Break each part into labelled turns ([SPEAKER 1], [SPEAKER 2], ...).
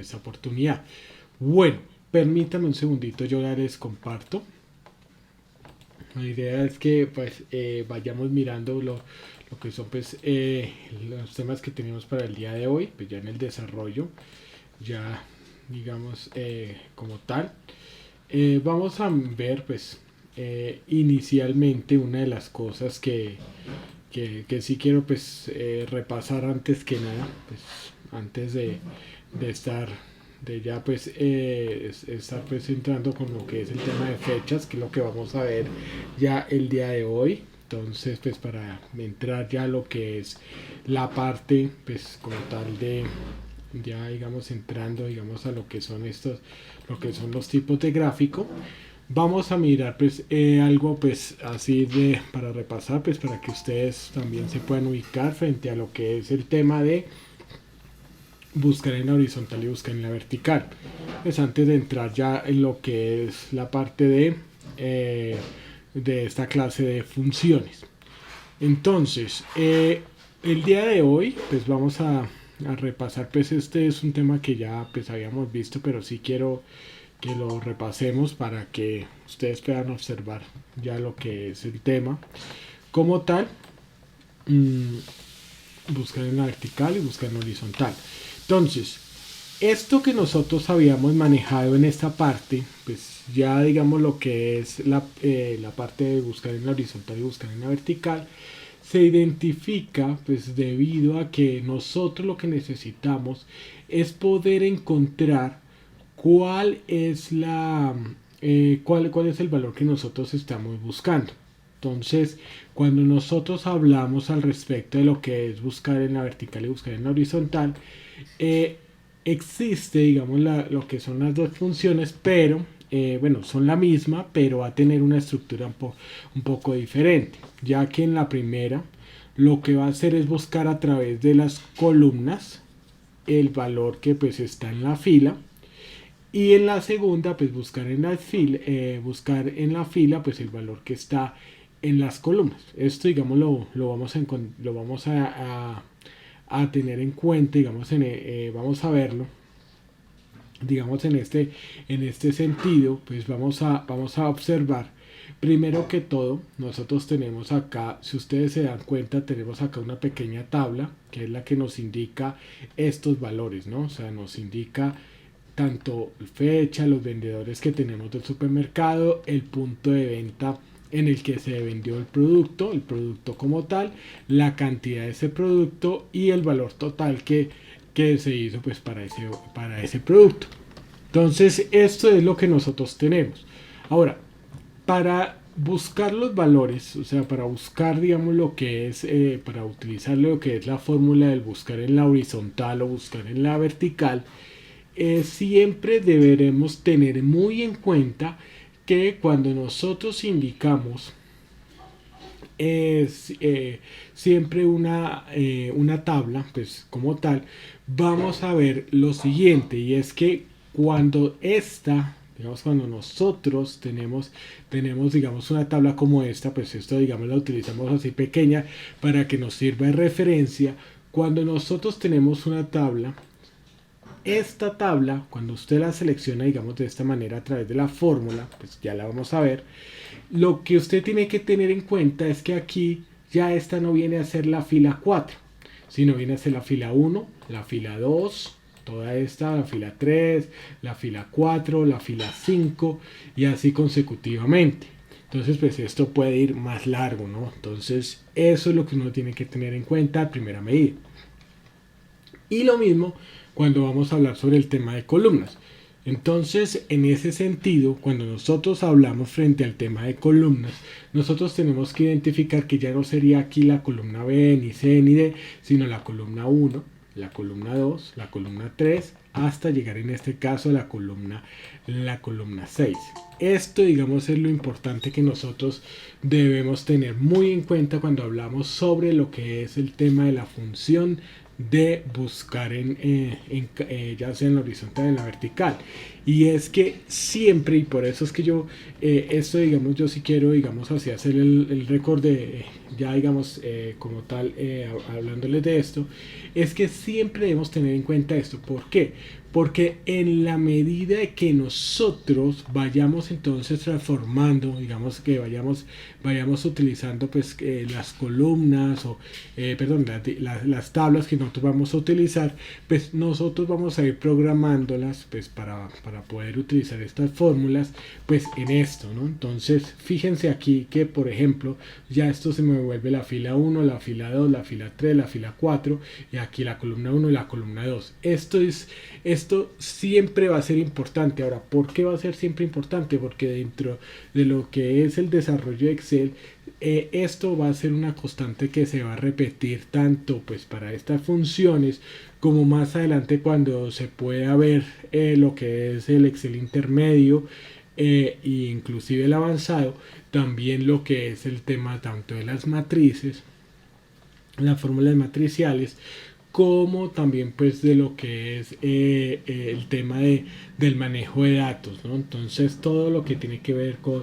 [SPEAKER 1] esta oportunidad. Bueno, permítame un segundito, yo ya les comparto. La idea es que pues vayamos mirando lo que son pues los temas que tenemos para el día de hoy, pues ya en el desarrollo, ya digamos como tal. Vamos a ver pues inicialmente una de las cosas que sí quiero pues repasar antes que nada, pues antes de estar de ya pues estar pues entrando con lo que es el tema de fechas, que es lo que vamos a ver ya el día de hoy. Entonces pues para entrar ya a lo que es la parte pues como tal de ya digamos entrando digamos a lo que son estos, lo que son los tipos de gráfico, vamos a mirar pues algo pues así de para repasar pues para que ustedes también se puedan ubicar frente a lo que es el tema de buscar en la horizontal y buscar en la vertical. Pues antes de entrar ya en lo que es la parte de esta clase de funciones. Entonces, el día de hoy, pues vamos a repasar, pues este es un tema que ya pues habíamos visto, pero sí quiero que lo repasemos para que ustedes puedan observar ya lo que es el tema como tal. Buscar en la vertical y buscar en la horizontal. Entonces, esto que nosotros habíamos manejado en esta parte, pues ya digamos lo que es la parte de buscar en la horizontal y buscar en la vertical, se identifica pues debido a que nosotros lo que necesitamos es poder encontrar cuál es cuál es el valor que nosotros estamos buscando. Entonces, cuando nosotros hablamos al respecto de lo que es buscar en la vertical y buscar en la horizontal, eh, existe, digamos, lo que son las dos funciones, pero bueno, son la misma, pero va a tener una estructura un poco diferente, ya que en la primera lo que va a hacer es buscar a través de las columnas el valor que pues está en la fila, y en la segunda pues buscar en buscar en la fila pues el valor que está en las columnas. Esto digamos lo vamos a tener en cuenta, digamos vamos a verlo digamos en este sentido. Pues vamos a observar primero que todo. Nosotros tenemos acá, si ustedes se dan cuenta, tenemos acá una pequeña tabla que es la que nos indica estos valores, ¿no? O sea, nos indica tanto fecha, los vendedores que tenemos del supermercado, el punto de venta en el que se vendió el producto como tal, la cantidad de ese producto y el valor total que se hizo pues para ese producto. Entonces esto es lo que nosotros tenemos. Ahora, para buscar los valores, o sea, para buscar, digamos, lo que es, para utilizar lo que es la fórmula del buscar en la horizontal o buscar en la vertical, siempre deberemos tener muy en cuenta que cuando nosotros indicamos siempre una tabla, pues como tal, vamos a ver lo siguiente, y es que cuando digamos, cuando nosotros tenemos, digamos, una tabla como esta, pues esto, digamos, la utilizamos así pequeña para que nos sirva de referencia. Cuando nosotros tenemos una tabla, esta tabla, cuando usted la selecciona, digamos, de esta manera a través de la fórmula, pues ya la vamos a ver. Lo que usted tiene que tener en cuenta es que aquí ya esta no viene a ser la fila 4, sino viene a ser la fila 1, la fila 2, toda esta, la fila 3, la fila 4, la fila 5 y así consecutivamente. Entonces, pues esto puede ir más largo, ¿no? Entonces, eso es lo que uno tiene que tener en cuenta a primera medida. Y lo mismo cuando vamos a hablar sobre el tema de columnas. Entonces, en ese sentido, cuando nosotros hablamos frente al tema de columnas, nosotros tenemos que identificar que ya no sería aquí la columna B, ni C, ni D, sino la columna 1, la columna 2, la columna 3, hasta llegar en este caso a la columna 6. Esto, digamos, es lo importante que nosotros debemos tener muy en cuenta cuando hablamos sobre lo que es el tema de la función de buscar ya sea en la horizontal o en la vertical. Y es que siempre, y por eso es que yo esto, digamos, yo sí quiero, digamos, así hacer el récord de ya, digamos, como tal, hablándoles de esto, es que siempre debemos tener en cuenta esto. ¿Por qué? Porque en la medida de que nosotros vayamos entonces transformando, digamos que vayamos utilizando pues las columnas o perdón, las tablas que nosotros vamos a utilizar, pues nosotros vamos a ir programándolas pues para poder utilizar estas fórmulas pues en esto, ¿no? Entonces fíjense aquí que por ejemplo ya esto se me vuelve la fila 1, la fila 2, la fila 3, la fila 4 y aquí la columna 1 y la columna 2. Esto siempre va a ser importante. Ahora, ¿por qué va a ser siempre importante? Porque dentro de lo que es el desarrollo de Excel, esto va a ser una constante que se va a repetir tanto pues para estas funciones como más adelante cuando se pueda ver lo que es el Excel intermedio e inclusive el avanzado, también lo que es el tema tanto de las matrices, las fórmulas matriciales, como también pues de lo que es el tema del manejo de datos, ¿no? Entonces todo lo que tiene que ver con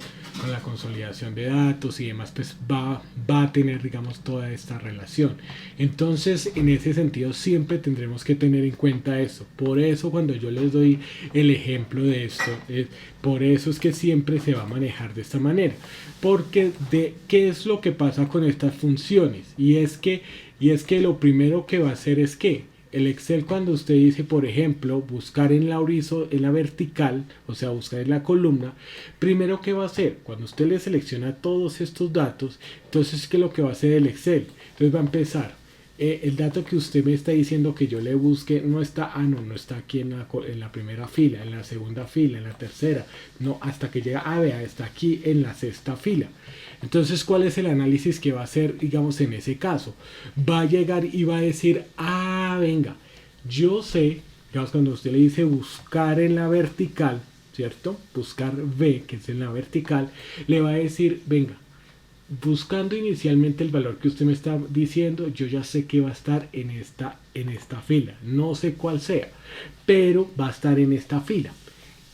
[SPEAKER 1] la consolidación de datos y demás pues va a tener digamos toda esta relación. Entonces en ese sentido siempre tendremos que tener en cuenta eso. Por eso cuando yo les doy el ejemplo de esto, por eso es que siempre se va a manejar de esta manera. Porque ¿qué es lo que pasa con estas funciones? Y es que lo primero que va a hacer es que el Excel cuando usted dice, por ejemplo, buscar en la vertical, o sea, buscar en la columna, primero ¿qué va a hacer? Cuando usted le selecciona todos estos datos, entonces ¿qué es lo que va a hacer el Excel? Entonces va a empezar. El dato que usted me está diciendo que yo le busque no está, no está aquí en la primera fila, en la segunda fila, en la tercera, no, hasta que llega, vea, está aquí en la sexta fila. Entonces, ¿cuál es el análisis que va a hacer, digamos, en ese caso? Va a llegar y va a decir, venga, yo sé, digamos, cuando usted le dice buscar en la vertical, ¿cierto? Buscar V, que es en la vertical, le va a decir, venga, buscando inicialmente el valor que usted me está diciendo, yo ya sé que va a estar en esta fila, no sé cuál sea, pero va a estar en esta fila.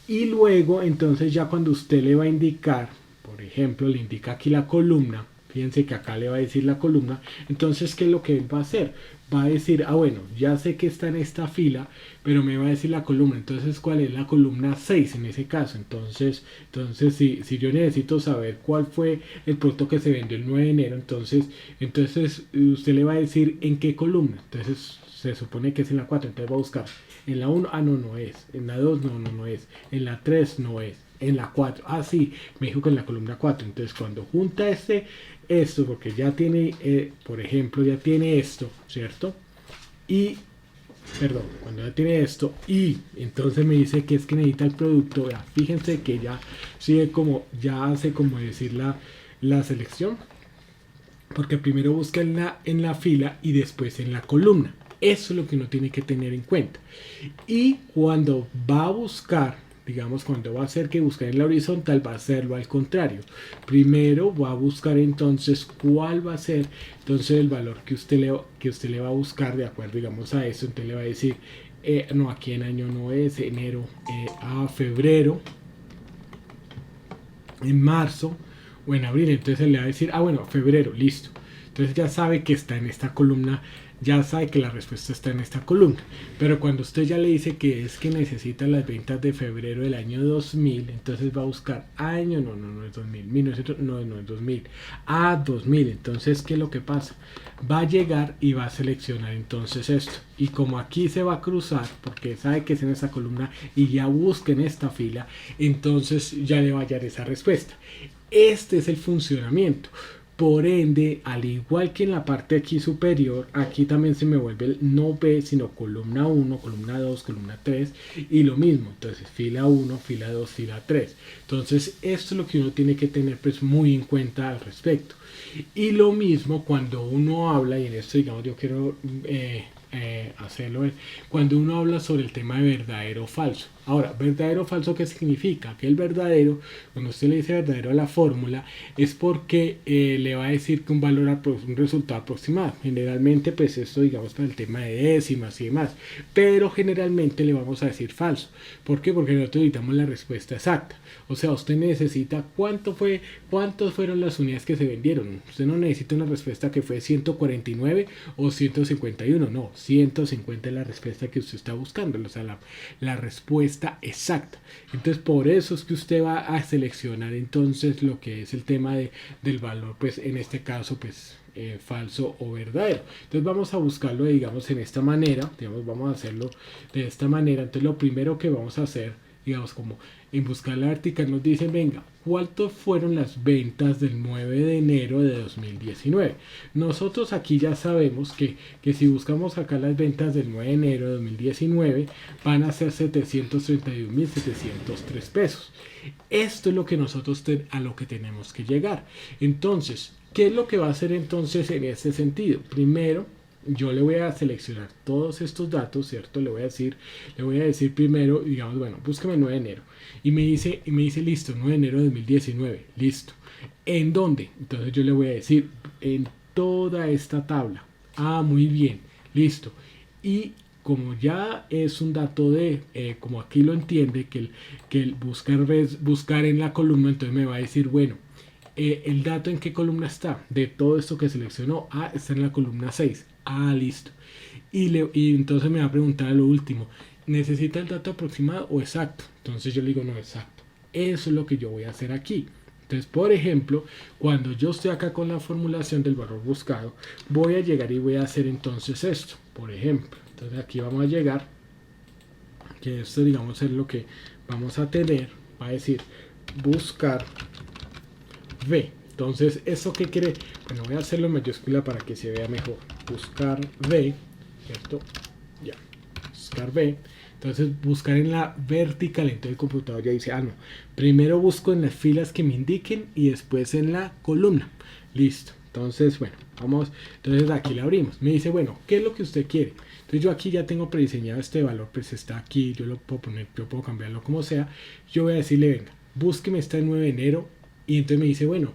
[SPEAKER 1] Y luego, entonces ya cuando usted le va a indicar, por ejemplo, le indica aquí la columna, fíjense que acá le va a decir la columna, entonces ¿qué es lo que él va a hacer? Va a decir, bueno, ya sé que está en esta fila, pero me va a decir la columna, entonces ¿cuál es la columna 6 en ese caso? Entonces si yo necesito saber cuál fue el producto que se vendió el 9 de enero, entonces usted le va a decir en qué columna, entonces se supone que es en la 4, entonces va a buscar en la 1, no es, en la 2 no es, en la 3 no es, en la 4, sí, me dijo que en la columna 4, entonces cuando junta esto, porque ya tiene, por ejemplo, ya tiene esto, ¿cierto? Cuando ya tiene esto y entonces me dice que es que necesita el producto, vea, fíjense que ya sigue ya hace como decir la selección, porque primero busca en la fila y después en la columna. Eso es lo que uno tiene que tener en cuenta. Y cuando va a buscar, digamos, cuando va a hacer que buscar en la horizontal, va a hacerlo al contrario. Primero va a buscar entonces cuál va a ser entonces el valor que usted le va a buscar de acuerdo, digamos, a eso. Entonces le va a decir, no, aquí en año no es, enero a febrero, en marzo o en abril. Entonces le va a decir, bueno, febrero, listo. Entonces ya sabe que está en esta columna, ya sabe que la respuesta está en esta columna. Pero cuando usted ya le dice que es que necesita las ventas de febrero del año 2000, entonces va a buscar año, no es 2000, 1900, no es 2000, 2000. Entonces, ¿qué es lo que pasa? Va a llegar y va a seleccionar entonces esto. Y como aquí se va a cruzar, porque sabe que es en esta columna y ya busca en esta fila, entonces ya le va a hallar esa respuesta. Este es el funcionamiento. Por ende, al igual que en la parte aquí superior, aquí también se me vuelve el no B, sino columna 1, columna 2, columna 3 y lo mismo. Entonces, fila 1, fila 2, fila 3. Entonces, esto es lo que uno tiene que tener pues muy en cuenta al respecto. Y lo mismo cuando uno habla, y en esto digamos yo quiero hacerlo, cuando uno habla sobre el tema de verdadero o falso. Ahora, verdadero o falso, ¿qué significa? Que el verdadero, cuando usted le dice verdadero a la fórmula, es porque le va a decir que un valor, un resultado aproximado. Generalmente, pues esto digamos para el tema de décimas y demás. Pero generalmente le vamos a decir falso. ¿Por qué? Porque nosotros necesitamos la respuesta exacta. O sea, usted necesita cuántos fueron las unidades que se vendieron. Usted no necesita una respuesta que fue 149 o 151, no, 150 es la respuesta que usted está buscando, o sea, la respuesta exacta. Entonces, por eso es que usted va a seleccionar entonces lo que es el tema del valor, pues en este caso, pues falso o verdadero. Entonces vamos a buscarlo, digamos, en esta manera, digamos, vamos a hacerlo de esta manera. Entonces lo primero que vamos a hacer, digamos, como en buscar la vertical, nos dice, venga, ¿cuántos fueron las ventas del 9 de enero de 2019? Nosotros aquí ya sabemos que si buscamos acá las ventas del 9 de enero de 2019, van a ser 731.703 pesos. Esto es lo que nosotros a lo que tenemos que llegar. Entonces, ¿qué es lo que va a hacer entonces en este sentido? Primero, yo le voy a seleccionar todos estos datos, ¿cierto? Le voy a decir primero, digamos, bueno, búsqueme 9 de enero. Y me dice, listo, 9 de enero de 2019, listo. ¿En dónde? Entonces yo le voy a decir, en toda esta tabla. Ah, muy bien, listo. Y como ya es un dato de, como aquí lo entiende, que el buscar en la columna, entonces me va a decir, bueno, el dato en qué columna está, de todo esto que seleccionó, está en la columna 6. Listo. Y entonces me va a preguntar a lo último, ¿necesita el dato aproximado o exacto? Entonces yo le digo, no, exacto. Eso es lo que yo voy a hacer aquí. Entonces, por ejemplo, cuando yo estoy acá con la formulación del valor buscado, voy a llegar y voy a hacer entonces esto, por ejemplo. Entonces aquí vamos a llegar, que esto digamos es lo que vamos a tener, va a decir buscar V. Entonces, ¿eso qué quiere? Bueno, voy a hacerlo en mayúscula para que se vea mejor. Buscar V, ¿cierto? Ya, buscar V. Entonces, buscar en la vertical. Entonces, el computador ya dice, no. Primero busco en las filas que me indiquen y después en la columna. Listo. Entonces, bueno, vamos. Entonces, aquí la abrimos. Me dice, bueno, ¿qué es lo que usted quiere? Entonces, yo aquí ya tengo prediseñado este valor, pues está aquí. Yo lo puedo poner, yo puedo cambiarlo como sea. Yo voy a decirle, venga, búsqueme este 9 de enero. Y entonces me dice, bueno,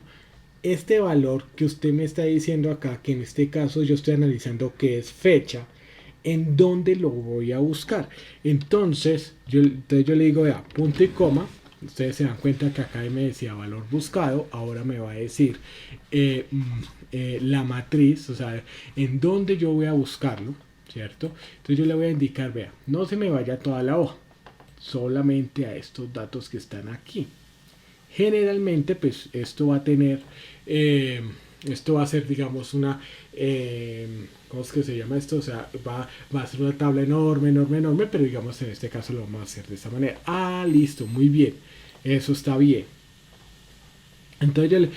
[SPEAKER 1] este valor que usted me está diciendo acá, que en este caso yo estoy analizando que es fecha, ¿en dónde lo voy a buscar? Entonces yo le digo, vea, punto y coma. Ustedes se dan cuenta que acá me decía valor buscado, ahora me va a decir la matriz, o sea, en dónde yo voy a buscarlo, ¿cierto? Entonces yo le voy a indicar, vea, no se me vaya toda la hoja, solamente a estos datos que están aquí. Generalmente, pues esto va a tener, esto va a ser, digamos, una, ¿cómo es que se llama esto? O sea, va a ser una tabla enorme, pero digamos en este caso lo vamos a hacer de esta manera. Listo, muy bien, eso está bien. Entonces,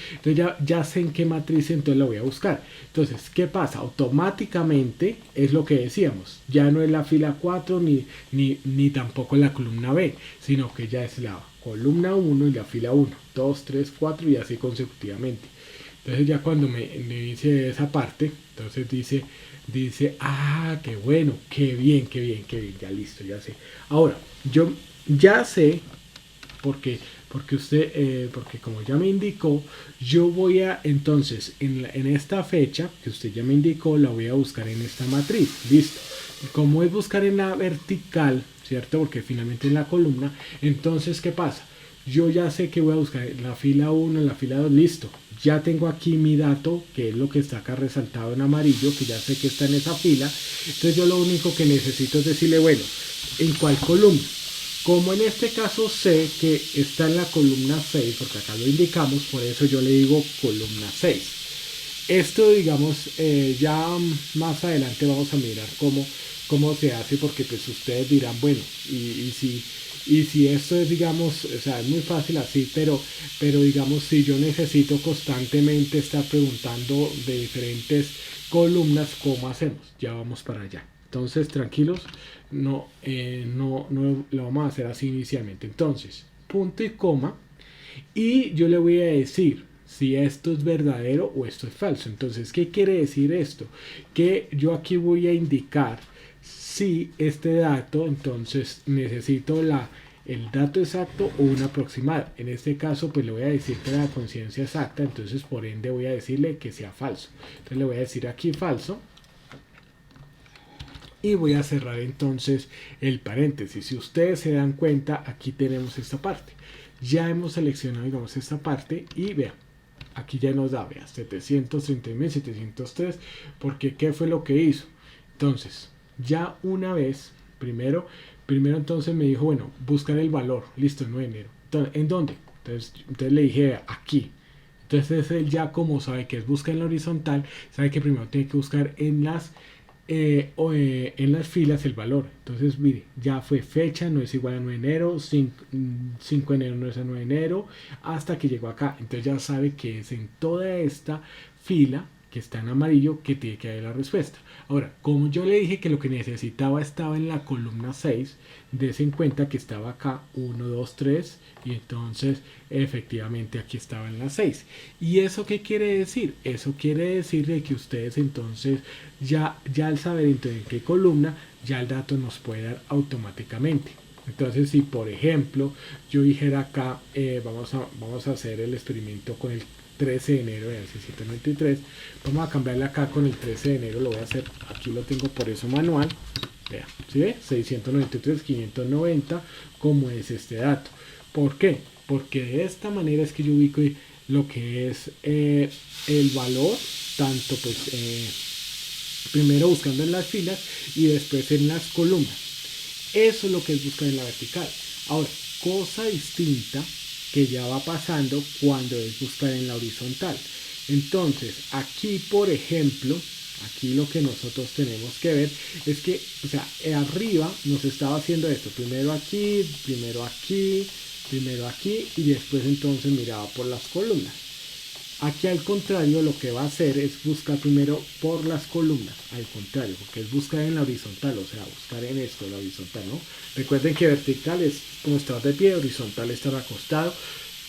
[SPEAKER 1] ya sé en qué matriz entonces la voy a buscar. Entonces, ¿qué pasa? Automáticamente es lo que decíamos. Ya no es la fila 4 ni tampoco la columna B, sino que ya es la columna 1 y la fila 1, 2, 3, 4 y así consecutivamente. Entonces ya cuando me dice esa parte, entonces dice, qué bueno, qué bien, ya listo, ya sé. Ahora, yo ya sé, porque como ya me indicó, yo voy a entonces en esta fecha que usted ya me indicó, la voy a buscar en esta matriz. Listo. Como es buscar en la vertical, ¿cierto? Porque finalmente en la columna, entonces ¿qué pasa? Yo ya sé que voy a buscar en la fila 1, en la fila 2, listo. Ya tengo aquí mi dato, que es lo que está acá resaltado en amarillo, que ya sé que está en esa fila. Entonces yo lo único que necesito es decirle, bueno, ¿en cuál columna? Como en este caso sé que está en la columna 6, porque acá lo indicamos, por eso yo le digo columna 6. Esto, digamos, ya más adelante vamos a mirar cómo se hace, porque pues ustedes dirán, bueno, y si esto es, digamos, o sea, es muy fácil así, pero digamos, si yo necesito constantemente estar preguntando de diferentes columnas, ¿cómo hacemos? Ya vamos para allá. Entonces, tranquilos, no lo vamos a hacer así inicialmente. Entonces, punto y coma, y yo le voy a decir si esto es verdadero o esto es falso. Entonces, ¿qué quiere decir esto? Que yo aquí voy a indicar si este dato, entonces necesito el dato exacto o un aproximado. En este caso, pues le voy a decir que la conciencia exacta, entonces por ende voy a decirle que sea falso. Entonces le voy a decir aquí falso. Y voy a cerrar entonces el paréntesis. Si ustedes se dan cuenta, aquí tenemos esta parte. Ya hemos seleccionado, digamos, esta parte y vean, aquí ya nos da, vean, 730.703, porque ¿qué fue lo que hizo? Entonces, ya una vez, primero entonces me dijo, bueno, buscar el valor, listo, 9 de enero. Entonces, ¿en dónde? Entonces le dije, aquí. Entonces él ya como sabe que es busca en la horizontal, sabe que primero tiene que buscar en las filas el valor. Entonces, mire, ya fue fecha, no es igual a 9 de enero, 5 de enero no es a 9 de enero, hasta que llegó acá. Entonces ya sabe que es en toda esta fila que está en amarillo que tiene que haber la respuesta. Ahora, como yo le dije que lo que necesitaba estaba en la columna 6, des en cuenta que estaba acá 1, 2, 3 y entonces efectivamente aquí estaba en la 6. ¿Y eso qué quiere decir? Eso quiere decir de que ustedes entonces ya al saber entonces en qué columna, ya el dato nos puede dar automáticamente. Entonces, si por ejemplo yo dijera acá, vamos a hacer el experimento con el 13 de enero de 1793, vamos a cambiarle acá con el 13 de enero, lo voy a hacer, aquí lo tengo por eso manual, vea, ¿sí ve? 693, 590, ¿cómo es este dato? ¿Por qué? Porque de esta manera es que yo ubico lo que es el valor, tanto pues primero buscando en las filas y después en las columnas. Eso es lo que es buscar en la vertical. Ahora, cosa distinta que ya va pasando cuando es buscar en la horizontal. Entonces, aquí por ejemplo, aquí lo que nosotros tenemos que ver es que, o sea, arriba nos estaba haciendo esto, primero aquí, primero aquí, primero aquí y después entonces miraba por las columnas. Aquí al contrario lo que va a hacer es buscar primero por las columnas, al contrario, porque es buscar en la horizontal, o sea, buscar en esto, la horizontal, ¿no? Recuerden que vertical es como estar de pie, horizontal estar acostado,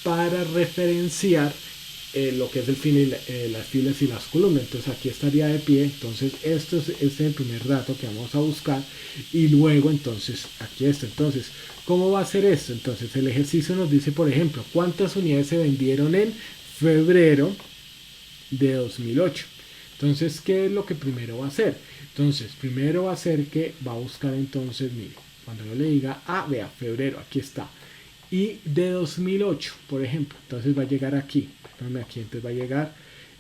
[SPEAKER 1] para referenciar lo que es el fin y las filas y las columnas. Entonces aquí estaría de pie, entonces este es el primer dato que vamos a buscar y luego entonces aquí está. Entonces, ¿cómo va a ser esto? Entonces el ejercicio nos dice, por ejemplo, cuántas unidades se vendieron en febrero de 2008. Entonces, ¿qué es lo que primero va a hacer? Entonces, primero va a ser que va a buscar entonces, mire, cuando yo le diga, vea, febrero, aquí está. Y de 2008, por ejemplo, entonces va a llegar aquí, aquí entonces va a llegar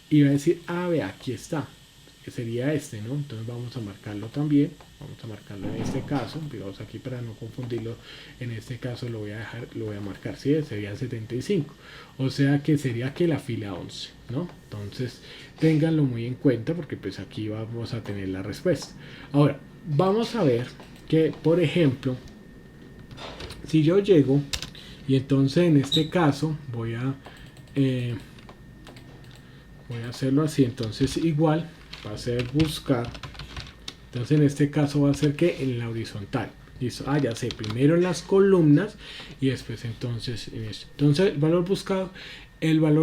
[SPEAKER 1] y va a decir, vea, aquí está. Que sería este, ¿no? Entonces vamos a marcarlo también, vamos a marcarlo en este caso, digamos aquí para no confundirlo, en este caso lo voy a marcar, ¿sí? Sería 75, o sea que sería que la fila 11, ¿no? Entonces ténganlo muy en cuenta porque pues aquí vamos a tener la respuesta. Ahora, vamos a ver que, por ejemplo, si yo llego y entonces en este caso voy a hacerlo así, entonces igual va a ser buscar, entonces en este caso va a ser que en la horizontal, listo, ya sé, primero en las columnas y después entonces en esto. Entonces el valor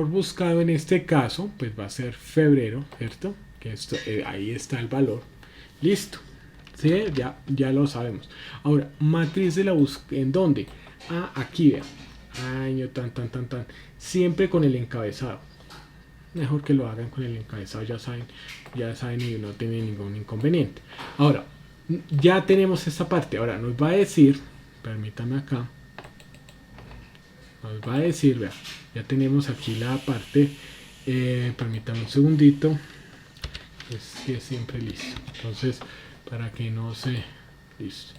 [SPEAKER 1] buscado en este caso pues va a ser febrero, ¿cierto? Que esto, ahí está el valor, listo, ¿sí? Ya lo sabemos. Ahora, matriz de la búsqueda, ¿en dónde? Aquí vean, año, tan, siempre con el encabezado. Mejor que lo hagan con el encabezado, ya saben y no tienen ningún inconveniente. Ahora, ya tenemos esta parte. Ahora nos va a decir, permítanme acá, nos va a decir, vean, ya tenemos aquí la parte, permítanme un segundito, es que siempre listo. Entonces, para que no se, listo.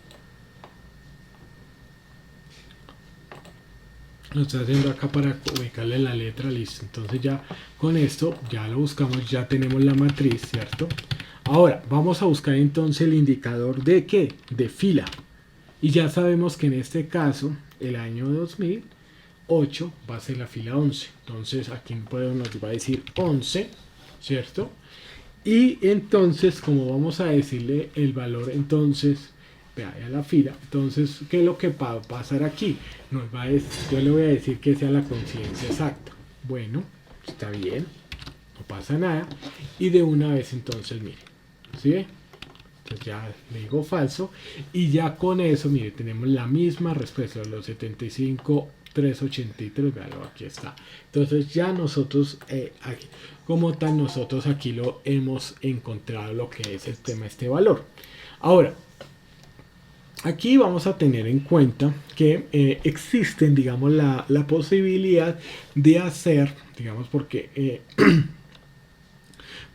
[SPEAKER 1] Lo estoy haciendo acá para ubicarle la letra, listo. Entonces ya con esto ya lo buscamos, ya tenemos la matriz, ¿cierto? Ahora vamos a buscar entonces el indicador de ¿qué? De fila. Y ya sabemos que en este caso el año 2008 va a ser la fila 11. Entonces aquí nos va a decir 11, ¿cierto? Y entonces como vamos a decirle el valor entonces, vea la fila, entonces ¿qué es lo que va a pasar aquí? Yo le voy a decir que sea la coincidencia exacta. Bueno, está bien, no pasa nada. Y de una vez entonces, mire, ¿sí ve? Entonces ya le digo falso. Y ya con eso, mire, tenemos la misma respuesta, los 75, 383, véalo, aquí está. Entonces ya nosotros, aquí, como tal, nosotros aquí lo hemos encontrado lo que es este valor. Ahora, aquí vamos a tener en cuenta que existen, digamos, la posibilidad de hacer, digamos, porque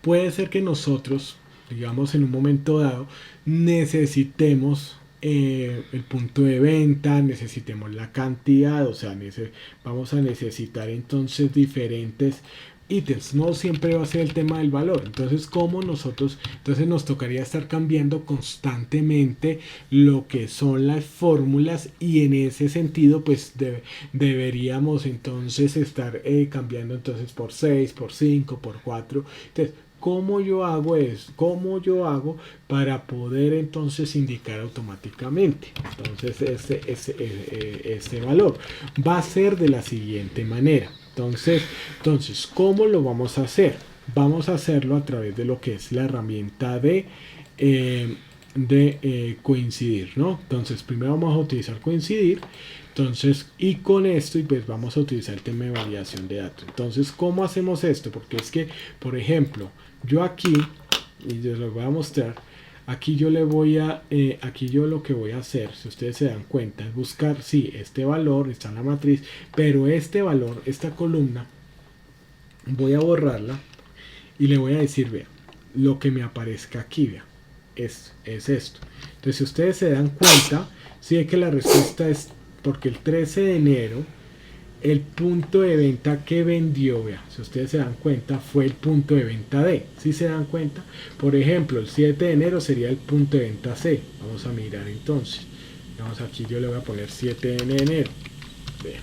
[SPEAKER 1] puede ser que nosotros digamos en un momento dado, necesitemos el punto de venta, necesitemos la cantidad, o sea, vamos a necesitar entonces diferentes ítems, no siempre va a ser el tema del valor. Entonces, como nosotros, entonces nos tocaría estar cambiando constantemente lo que son las fórmulas, y en ese sentido pues deberíamos entonces estar cambiando entonces por 6 por 5 por 4. Entonces, ¿cómo yo hago eso? ¿Cómo yo hago para poder entonces indicar automáticamente? Entonces este valor va a ser de la siguiente manera. Entonces, ¿cómo lo vamos a hacer? Vamos a hacerlo a través de lo que es la herramienta de coincidir, ¿no? Entonces, primero vamos a utilizar coincidir. Entonces, y con esto, y pues vamos a utilizar el tema de validación de datos. Entonces, ¿cómo hacemos esto? Porque es que, por ejemplo, yo aquí, y yo les voy a mostrar, aquí yo le voy a, aquí yo lo que voy a hacer, si ustedes se dan cuenta, es buscar, sí, este valor está en la matriz, pero este valor, esta columna, voy a borrarla y le voy a decir, vea, lo que me aparezca aquí, vea, es esto. Entonces, si ustedes se dan cuenta, sí es que la respuesta es porque el 13 de enero, el punto de venta que vendió, vea, si ustedes se dan cuenta, fue el punto de venta D. ¿Sí se dan cuenta? Por ejemplo, el 7 de enero sería el punto de venta C. Vamos a mirar entonces. Vamos aquí, yo le voy a poner 7 de enero. Vea.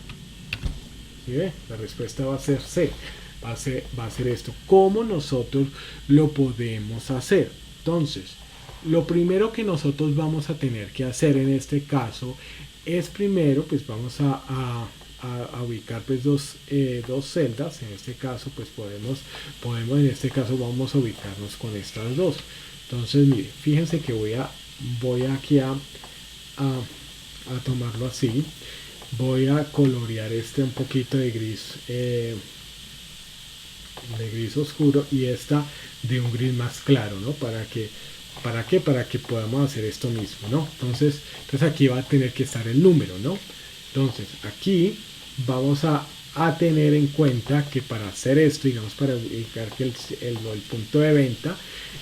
[SPEAKER 1] ¿Sí ve? La respuesta va a ser C. Va a ser esto. ¿Cómo nosotros lo podemos hacer? Entonces, lo primero que nosotros vamos a tener que hacer en este caso es primero, pues vamos a ubicar pues dos celdas. En este caso pues podemos en este caso vamos a ubicarnos con estas dos. Entonces mire, fíjense que voy aquí a tomarlo así. Voy a colorear un poquito de gris oscuro, y esta de un gris más claro, ¿no? ¿Para qué? Para que podamos hacer esto mismo, ¿no? Entonces aquí va a tener que estar el número, ¿no? Entonces aquí vamos a tener en cuenta que para hacer esto, digamos, para ubicar que el punto de venta,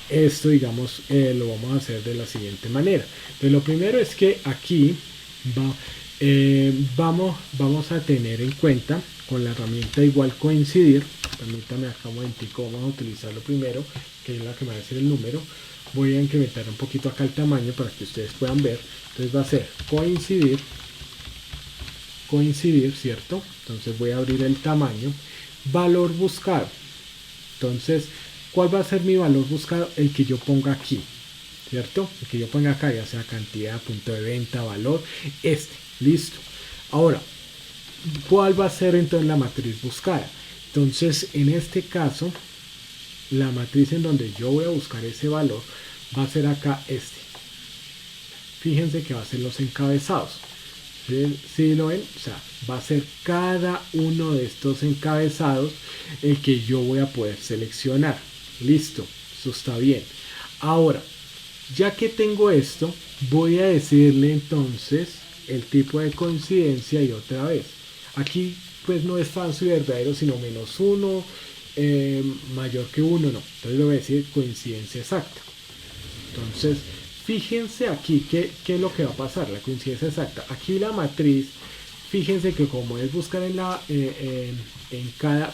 [SPEAKER 1] esto, digamos, lo vamos a hacer de la siguiente manera. Entonces lo primero es que aquí vamos a tener en cuenta con la herramienta igual coincidir. Permítame acá un momentico, vamos a utilizarlo primero, que es la que me va a decir el número. Voy a incrementar un poquito acá el tamaño para que ustedes puedan ver. Entonces va a ser coincidir, ¿cierto? Entonces voy a abrir el tamaño. Valor buscado. Entonces, ¿cuál va a ser mi valor buscado? El que yo ponga aquí, ¿cierto? El que yo ponga acá, ya sea cantidad, punto de venta, valor, listo. Ahora, ¿cuál va a ser entonces la matriz buscada? Entonces, en este caso, la matriz en donde yo voy a buscar ese valor va a ser acá Fíjense que va a ser los encabezados. ¿Sí lo ven? O sea, va a ser cada uno de estos encabezados el que yo voy a poder seleccionar. Listo, eso está bien. Ahora, ya que tengo esto, voy a decirle entonces el tipo de coincidencia, y otra vez. Aquí pues no es falso y verdadero, sino -1, mayor que 1, no. Entonces le voy a decir coincidencia exacta. Entonces, fíjense aquí qué es lo que va a pasar, la coincidencia exacta. Aquí la matriz, fíjense que como es buscar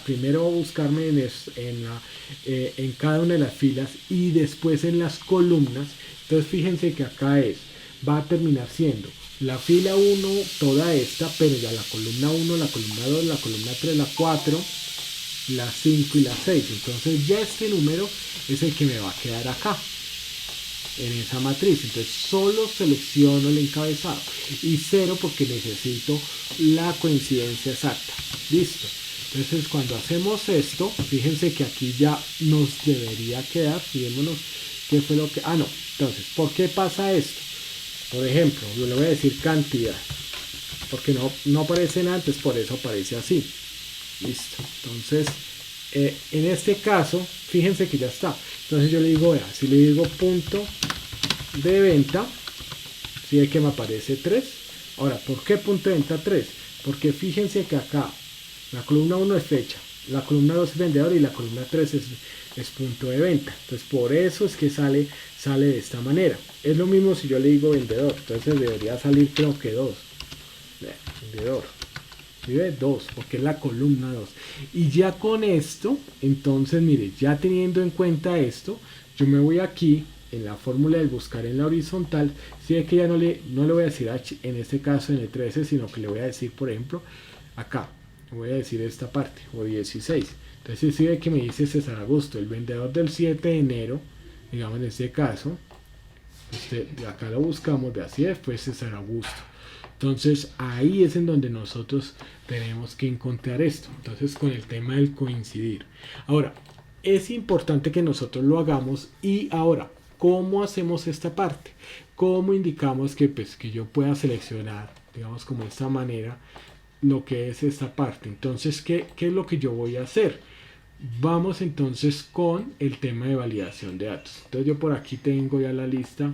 [SPEAKER 1] primero buscarme en cada una de las filas y después en las columnas. Entonces fíjense que acá va a terminar siendo la fila 1, toda esta, pero ya la columna 1, la columna 2, la columna 3, la 4, la 5 y la 6. Entonces ya este número es el que me va a quedar acá en esa matriz. Entonces solo selecciono el encabezado y 0 porque necesito la coincidencia exacta. Listo. Entonces cuando hacemos esto, fíjense que aquí ya nos debería quedar. Fijémonos qué fue lo que... no. Entonces, ¿por qué pasa esto? Por ejemplo, yo le voy a decir cantidad, porque no aparecen antes, por eso aparece así. Listo. Entonces, en este caso, fíjense que ya está. Entonces yo le digo, vea, si le digo punto de venta, si ve que me aparece 3. Ahora, ¿por qué punto de venta 3? Porque fíjense que acá la columna 1 es fecha, la columna 2 es vendedor y la columna 3 es punto de venta. Entonces por eso es que sale de esta manera. Es lo mismo si yo le digo vendedor, entonces debería salir creo que 2. Vendedor. ¿Sí ve? 2, porque es la columna 2. Y ya con esto, entonces mire, ya teniendo en cuenta esto, yo me voy aquí en la fórmula del buscar en la horizontal. Si ve que ya no le voy a decir H en este caso en el 13, sino que le voy a decir, por ejemplo, acá, voy a decir esta parte, o 16. Entonces si ve que me dice César Augusto, el vendedor del 7 de enero, digamos en este caso, acá lo buscamos, de así después César Augusto. Entonces ahí es en donde nosotros tenemos que encontrar esto. Entonces con el tema del coincidir. Ahora, es importante que nosotros lo hagamos y ahora, ¿cómo hacemos esta parte? ¿Cómo indicamos que, pues, que yo pueda seleccionar, digamos como de esta manera, lo que es esta parte? Entonces, ¿qué es lo que yo voy a hacer? Vamos entonces con el tema de validación de datos. Entonces yo por aquí tengo ya la lista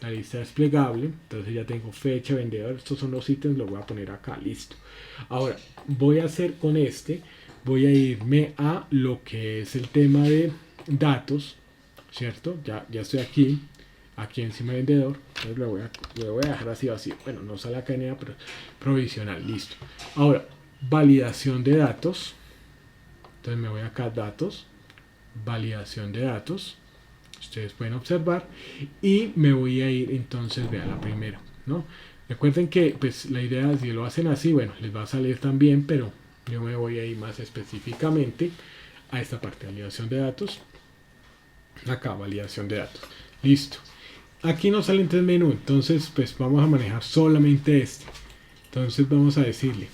[SPEAKER 1] desplegable, entonces ya tengo fecha, vendedor, estos son los ítems, los voy a poner acá, listo. Ahora voy a hacer con voy a irme a lo que es el tema de datos, ¿cierto? Ya estoy aquí encima del vendedor, entonces lo voy a dejar así vacío, bueno, no sale acá ni nada, pero provisional, listo. Ahora, validación de datos, entonces me voy acá a datos, validación de datos, ustedes pueden observar, y me voy a ir entonces, vean la primera, ¿no? Recuerden que pues la idea, si lo hacen así, bueno, les va a salir también, pero yo me voy a ir más específicamente a esta parte, validación de datos, acá, validación de datos, listo. Aquí nos salen tres menús, entonces pues vamos a manejar solamente este. Entonces vamos a decirle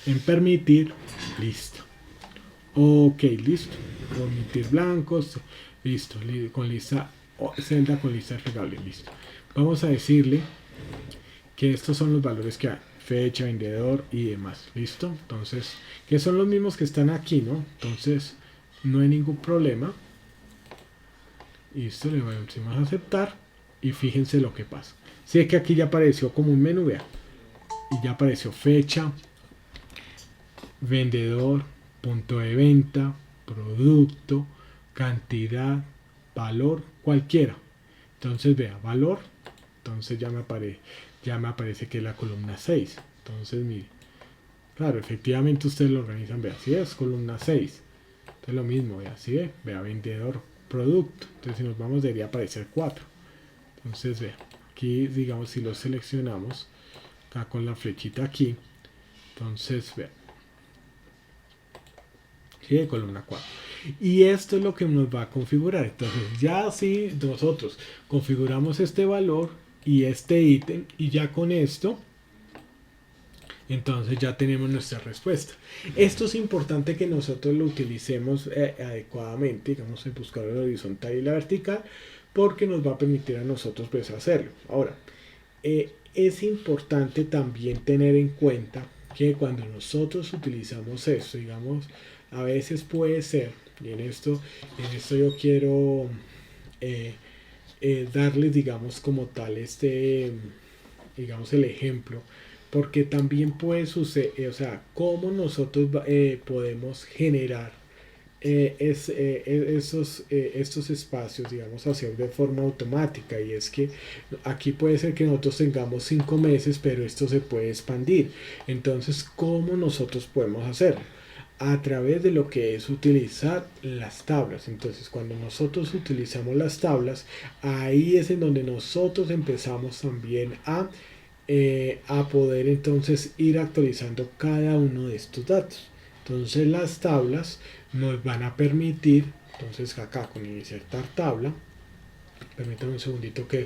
[SPEAKER 1] en permitir, listo. Ok, listo. Permitir blancos, listo. Con lista celda con lista desplegable, listo. Vamos a decirle que estos son los valores que hay, fecha, vendedor y demás, listo. Entonces, que son los mismos que están aquí, ¿no? Entonces, no hay ningún problema. Listo, le decimos a aceptar y fíjense lo que pasa. Si es que aquí ya apareció como un menú, vean, y ya apareció fecha, vendedor, punto de venta, producto, cantidad, valor, cualquiera. Entonces vea, valor, entonces ya me aparece que es la columna 6. Entonces mire, claro, efectivamente ustedes lo organizan, vea, si es columna 6. Entonces lo mismo, vea, si ve, vea, vendedor, producto. Entonces si nos vamos debería aparecer 4. Entonces vea, aquí digamos si lo seleccionamos, acá con la flechita aquí, entonces vea, de columna 4. Y esto es lo que nos va a configurar. Entonces ya si nosotros configuramos este valor y este ítem, y ya con esto, entonces ya tenemos nuestra respuesta. Esto es importante que nosotros lo utilicemos adecuadamente, digamos el buscador horizontal y la vertical, porque nos va a permitir a nosotros pues hacerlo. Ahora, es importante también tener en cuenta que cuando nosotros utilizamos esto, digamos, a veces puede ser, y en esto yo quiero darles, digamos, como tal, digamos, el ejemplo, porque también puede suceder, o sea, cómo nosotros podemos generar estos espacios, digamos, hacer de forma automática. Y es que aquí puede ser que nosotros tengamos 5 meses, pero esto se puede expandir. Entonces, ¿cómo nosotros podemos hacerlo? A través de lo que es utilizar las tablas. Entonces, cuando nosotros utilizamos las tablas, ahí es en donde nosotros empezamos también a poder entonces ir actualizando cada uno de estos datos. Entonces las tablas nos van a permitir, entonces acá con insertar tabla, permítanme un segundito que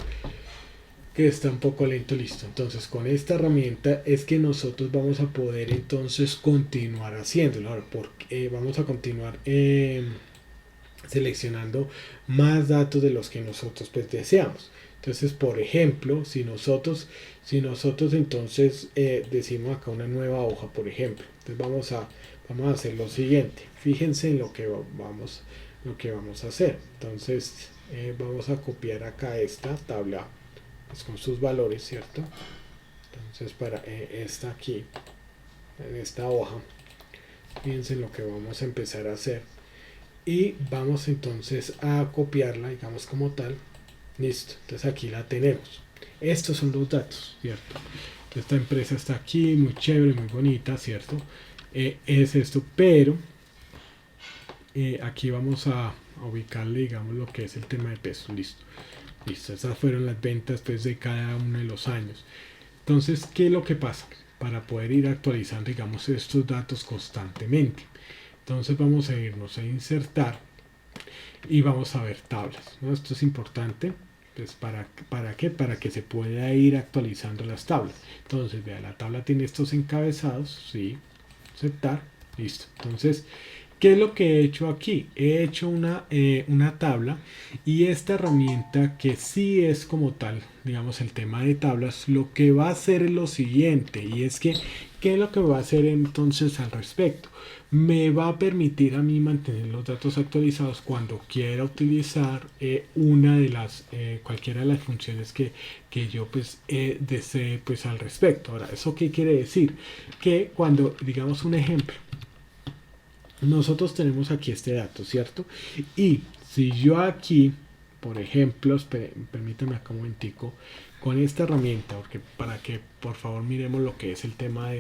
[SPEAKER 1] está un poco lento, listo. Entonces con esta herramienta es que nosotros vamos a poder entonces continuar haciéndolo. Ahora, porque vamos a continuar seleccionando más datos de los que nosotros pues deseamos. Entonces, por ejemplo, si nosotros entonces decimos acá una nueva hoja, por ejemplo, entonces vamos a hacer lo siguiente. Fíjense en lo que vamos a hacer. Entonces vamos a copiar acá esta tabla pues, con sus valores, ¿cierto? Entonces para esta aquí, en esta hoja, Fíjense lo que vamos a empezar a hacer. Y vamos entonces a copiarla, digamos como tal. Listo, entonces aquí la tenemos. Estos son los datos, ¿cierto? Esta empresa está aquí, muy chévere, muy bonita, ¿cierto? Es esto, pero aquí vamos a ubicarle, digamos, lo que es el tema de pesos. Listo, listo. Esas fueron las ventas pues, de cada uno de los años. Entonces, ¿qué es lo que pasa? Para poder ir actualizando, digamos, estos datos constantemente. Entonces vamos a irnos a insertar y vamos a ver tablas, ¿no? Esto es importante. Pues ¿para qué? Para que se pueda ir actualizando las tablas. Entonces, vea, la tabla tiene estos encabezados, sí, aceptar, listo. Entonces, ¿qué es lo que he hecho aquí? He hecho una tabla y esta herramienta que sí es como tal, digamos el tema de tablas, lo que va a hacer es lo siguiente y es que, ¿qué es lo que va a hacer entonces al respecto? Me va a permitir a mí mantener los datos actualizados cuando quiera utilizar una de las, cualquiera de las funciones que yo pues desee pues al respecto. Ahora, ¿eso qué quiere decir? Que cuando, digamos un ejemplo, nosotros tenemos aquí este dato, ¿cierto? Y si yo aquí, por ejemplo, permítame acá un momentico, con esta herramienta, porque para que por favor miremos lo que es el tema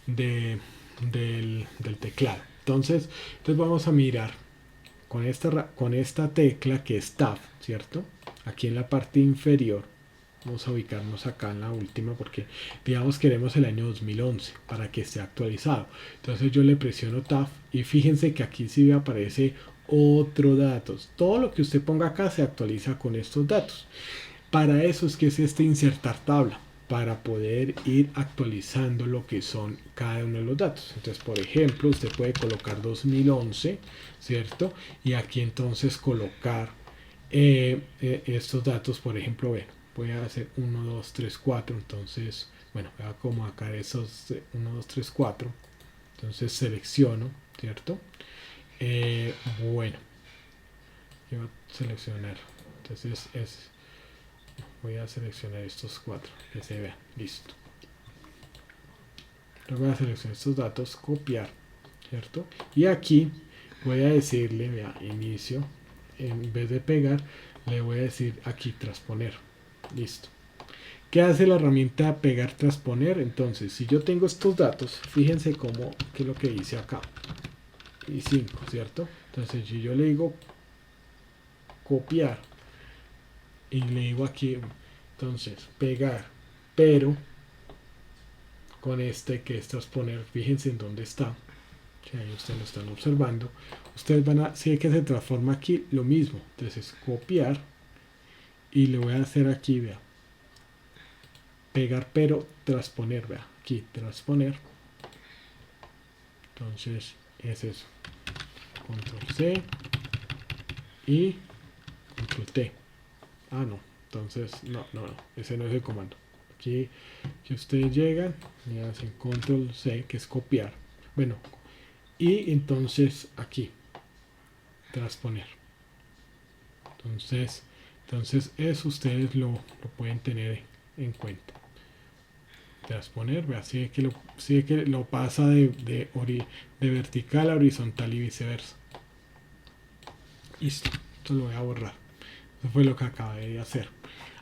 [SPEAKER 1] del teclado. Entonces vamos a mirar con esta tecla que es Tab, ¿cierto? Aquí en la parte inferior. Vamos a ubicarnos acá en la última porque digamos queremos el año 2011 para que esté actualizado. Entonces yo le presiono Tab y fíjense que aquí sí me aparece otro datos. Todo lo que usted ponga acá se actualiza con estos datos. Para eso es que es este insertar tabla, para poder ir actualizando lo que son cada uno de los datos. Entonces, por ejemplo, usted puede colocar 2011, ¿cierto? Y aquí entonces colocar estos datos, por ejemplo, bueno, voy a hacer 1, 2, 3, 4, entonces, bueno, voy a acomodar esos 1, 2, 3, 4, entonces selecciono, ¿cierto? Bueno, yo voy a seleccionar, entonces voy a seleccionar estos 4, que se vean, listo. Luego voy a seleccionar estos datos, copiar, ¿cierto? Y aquí voy a decirle, vea, inicio, en vez de pegar, le voy a decir aquí transponer, listo. ¿Qué hace la herramienta pegar transponer? Entonces, si yo tengo estos datos, fíjense cómo, qué es lo que dice acá. Y 5, ¿cierto? Entonces, si yo le digo copiar y le digo aquí, entonces, pegar, pero con este que es transponer, fíjense en dónde está. Que ahí ustedes lo están observando. Ustedes van a, si es que se transforma aquí, lo mismo. Entonces, copiar y le voy a hacer aquí, vea. Pegar pero transponer, vea, aquí transponer. Entonces es eso, control C y control T. Ah, no, entonces no, ese no es el comando. Aquí que ustedes llegan y hacen control C, que es copiar. Bueno, y entonces aquí transponer. Entonces eso ustedes lo pueden tener en cuenta. Transponer, así es que lo pasa de vertical a horizontal y viceversa. Listo, esto lo voy a borrar. Eso fue lo que acabé de hacer.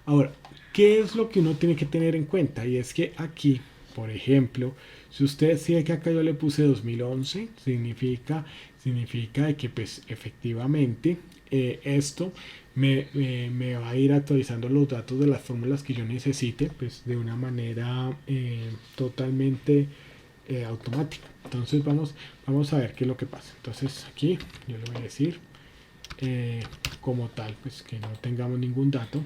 [SPEAKER 1] Ahora, ¿qué es lo que uno tiene que tener en cuenta? Y es que aquí, por ejemplo, si usted sigue que acá yo le puse 2011, significa que pues efectivamente esto me va a ir actualizando los datos de las fórmulas que yo necesite pues de una manera totalmente automática. Entonces vamos a ver qué es lo que pasa. Entonces aquí yo le voy a decir como tal pues que no tengamos ningún dato.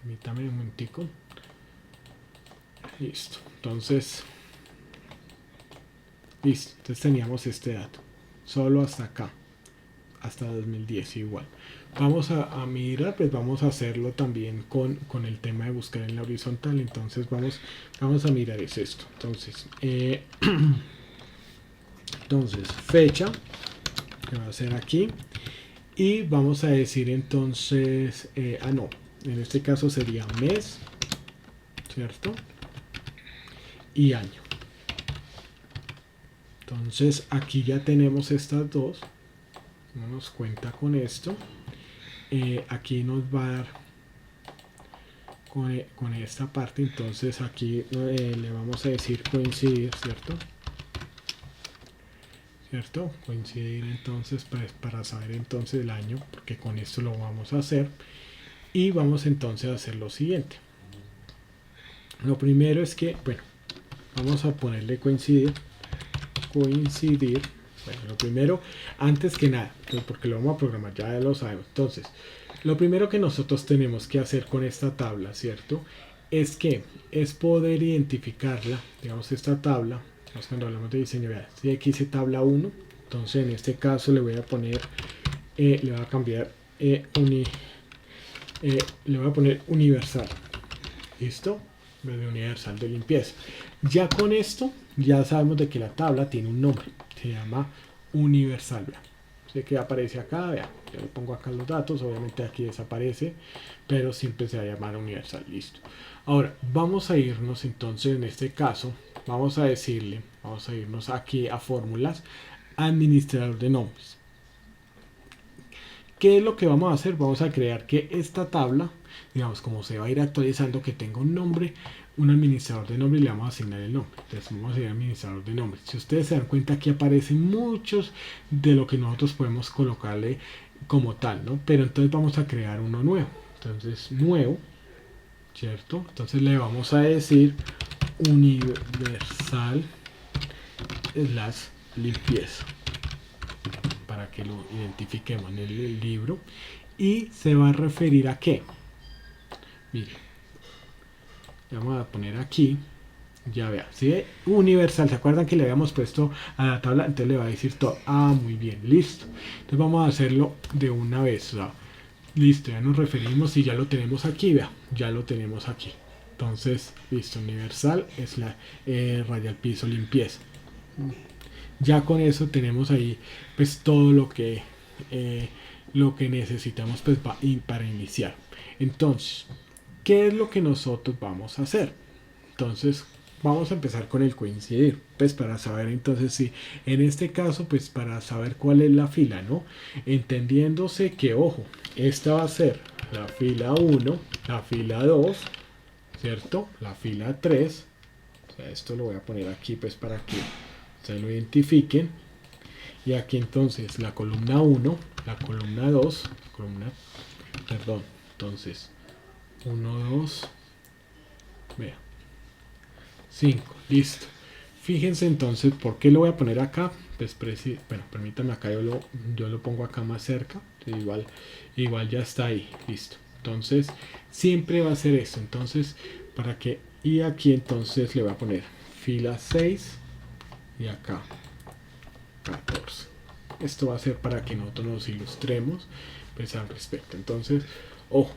[SPEAKER 1] Permítame un momentico. Listo. Entonces teníamos este dato solo hasta acá, hasta 2010 igual. Vamos a mirar, pues vamos a hacerlo también con el tema de buscar en la horizontal. Entonces vamos a mirar es esto. Entonces fecha que va a ser aquí y vamos a decir entonces no, en este caso sería mes, cierto, y año. Entonces aquí ya tenemos estas dos. Damos cuenta con esto. Aquí nos va a dar con esta parte. Entonces aquí le vamos a decir coincidir, ¿cierto? Coincidir entonces para saber entonces el año, porque con esto lo vamos a hacer. Y vamos entonces a hacer lo siguiente. Lo primero es que, bueno, vamos a ponerle coincidir. Bueno, lo primero, antes que nada, porque lo vamos a programar, ya lo sabemos. Entonces, lo primero que nosotros tenemos que hacer con esta tabla, ¿cierto? Es poder identificarla, digamos esta tabla, cuando hablamos de diseño, vean, si aquí dice tabla 1, entonces en este caso le voy a poner, le voy a cambiar, le voy a poner universal, ¿listo? En vez de universal de limpieza. Ya con esto, ya sabemos de que la tabla tiene un nombre, se llama universal. Sé que aparece acá, vean, yo le pongo acá los datos, obviamente aquí desaparece, pero siempre se va a llamar universal, listo. Ahora, vamos a irnos entonces en este caso, vamos a irnos aquí a fórmulas, administrador de nombres. ¿Qué es lo que vamos a hacer? Vamos a crear que esta tabla, digamos, como se va a ir actualizando, que tenga un nombre, un administrador de nombre, y le vamos a asignar el nombre. Entonces vamos a ir a administrador de nombre. Si ustedes se dan cuenta, aquí aparecen muchos de lo que nosotros podemos colocarle como tal, ¿no? Pero entonces vamos a crear uno nuevo. Entonces, nuevo, ¿cierto? Entonces le vamos a decir universal / limpieza, para que lo identifiquemos en el libro. Y se va a referir a qué. Miren, vamos a poner aquí, ya vea, ¿sí? Universal, ¿se acuerdan que le habíamos puesto a la tabla? Entonces le va a decir todo. Ah, muy bien, listo. Entonces vamos a hacerlo de una vez, ¿no? Listo, ya nos referimos y ya lo tenemos aquí, vea, ya lo tenemos aquí. Entonces, listo, universal es la raya al piso limpieza. Ya con eso tenemos ahí pues todo lo que necesitamos pues para iniciar. Entonces, ¿qué es lo que nosotros vamos a hacer? Entonces, vamos a empezar con el coincidir, pues para saber entonces si en este caso pues para saber cuál es la fila, ¿no? Entendiéndose que, ojo, esta va a ser la fila 1, la fila 2, ¿cierto? La fila 3. O sea, esto lo voy a poner aquí pues para que se lo identifiquen. Y aquí entonces la columna 1, la columna 2, entonces 1, 2, vea, 5, listo. Fíjense entonces, ¿por qué lo voy a poner acá? Pues bueno, permítanme acá, yo lo pongo acá más cerca, igual ya está ahí, listo. Entonces, siempre va a ser esto, entonces, y aquí entonces le voy a poner fila 6 y acá 14. Esto va a ser para que nosotros nos ilustremos pues al respecto. Entonces, ojo,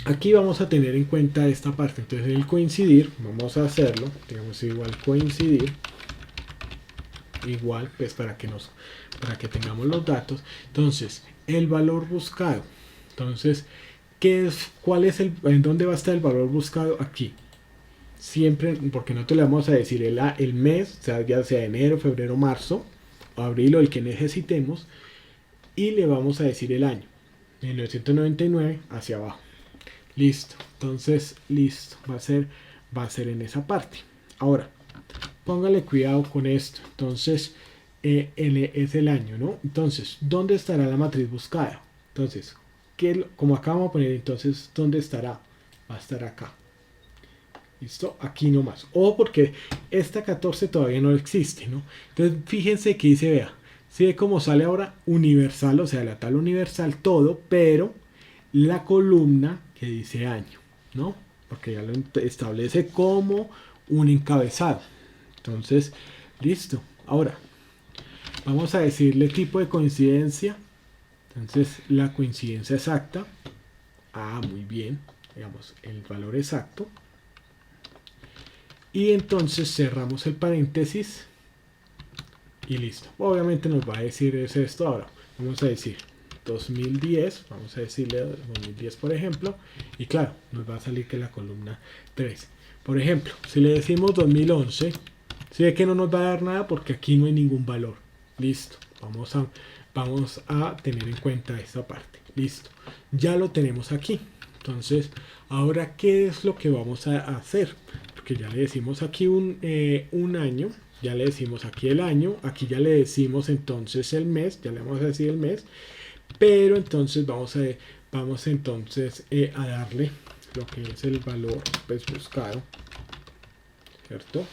[SPEAKER 1] aquí vamos a tener en cuenta esta parte. Entonces el coincidir, vamos a hacerlo, digamos igual coincidir, igual pues para que tengamos los datos. Entonces, el valor buscado. Entonces, ¿en dónde va a estar el valor buscado? Aquí. Siempre, porque nosotros le vamos a decir el mes, o sea, ya sea enero, febrero, marzo, abril o el que necesitemos, y le vamos a decir el año, 1999 hacia abajo. Listo, entonces listo, va a ser en esa parte. Ahora, póngale cuidado con esto. Entonces, es el año, ¿no? Entonces, ¿dónde estará la matriz buscada? Entonces, como acá vamos a poner, entonces, ¿dónde estará? Va a estar acá. ¿Listo? Aquí nomás. O porque esta 14 todavía no existe, ¿no? Entonces, fíjense que dice, vea, si ve cómo sale ahora universal, o sea, la tabla universal, todo, pero la columna que dice año, ¿no? Porque ya lo establece como un encabezado. Entonces, listo. Ahora, vamos a decirle tipo de coincidencia. Entonces, la coincidencia exacta. Ah, muy bien. Digamos, el valor exacto. Y entonces cerramos el paréntesis. Y listo. Obviamente nos va a decir es esto ahora. Vamos a decir 2010. Vamos a decirle 2010 por ejemplo. Y claro, nos va a salir que la columna 3. Por ejemplo, si le decimos 2011. ¿Sí ve que no nos va a dar nada? Porque aquí no hay ningún valor. Listo. Vamos a tener en cuenta esta parte. Listo. Ya lo tenemos aquí. Entonces, ahora, ¿qué es lo que vamos a hacer? Porque ya le decimos aquí un año. Ya le decimos aquí el año. Aquí ya le decimos entonces el mes. Ya le vamos a decir el mes. Pero entonces vamos entonces a darle lo que es el valor pues buscado, ¿cierto?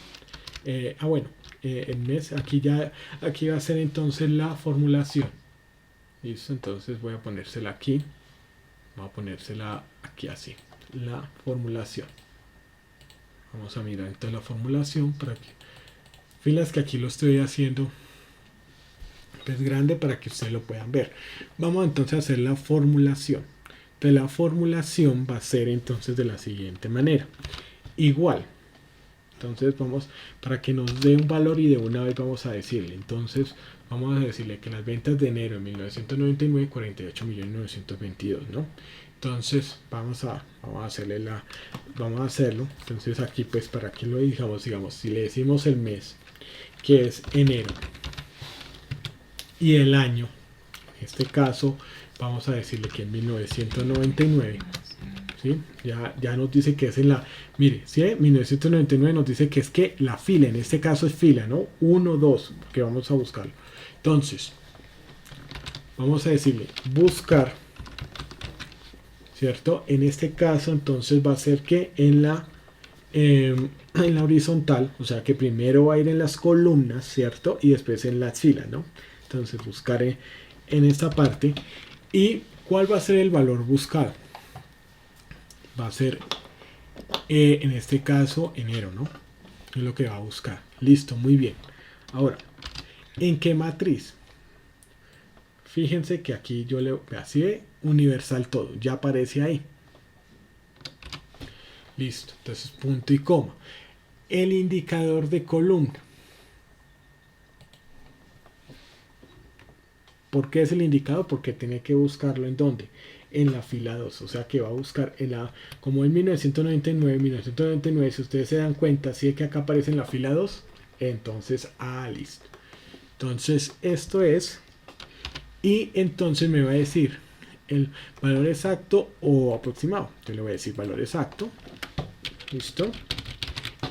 [SPEAKER 1] Bueno, el mes, aquí va a ser entonces la formulación. Listo, entonces voy a ponérsela aquí. Voy a ponérsela aquí así, la formulación. Vamos a mirar entonces la formulación para que, filas que aquí lo estoy haciendo es grande para que ustedes lo puedan ver. Vamos entonces a hacer la formulación. Entonces la formulación va a ser entonces de la siguiente manera. Igual. Entonces vamos, para que nos dé un valor y de una vez vamos a decirle. Entonces vamos a decirle que las ventas de enero de 1999, 48.922, ¿no? Entonces vamos a hacerlo. Entonces aquí pues para que lo digamos, si le decimos el mes, que es enero, y el año, en este caso vamos a decirle que en 1999, ¿sí? Ya nos dice que es en la, mire, ¿sí? 1999 nos dice que es que la fila, en este caso es fila, ¿no? 1, 2, que vamos a buscarlo. Entonces, vamos a decirle buscar, ¿cierto? En este caso entonces va a ser que en la horizontal, o sea que primero va a ir en las columnas, ¿cierto? Y después en las filas, ¿no? Entonces buscaré en esta parte. ¿Y cuál va a ser el valor buscado? Va a ser en este caso enero, ¿no? Es lo que va a buscar. Listo, muy bien. Ahora, ¿en qué matriz? Fíjense que aquí yo le así de universal todo, ya aparece ahí. Listo, entonces punto y coma. El indicador de columna. ¿Por qué es el indicador? Porque tiene que buscarlo en dónde, en la fila 2, o sea que va a buscar en la, como en 1999, si ustedes se dan cuenta, si es que acá aparece en la fila 2, entonces, listo. Entonces, esto es, y entonces me va a decir el valor exacto o aproximado. Yo le voy a decir valor exacto, listo.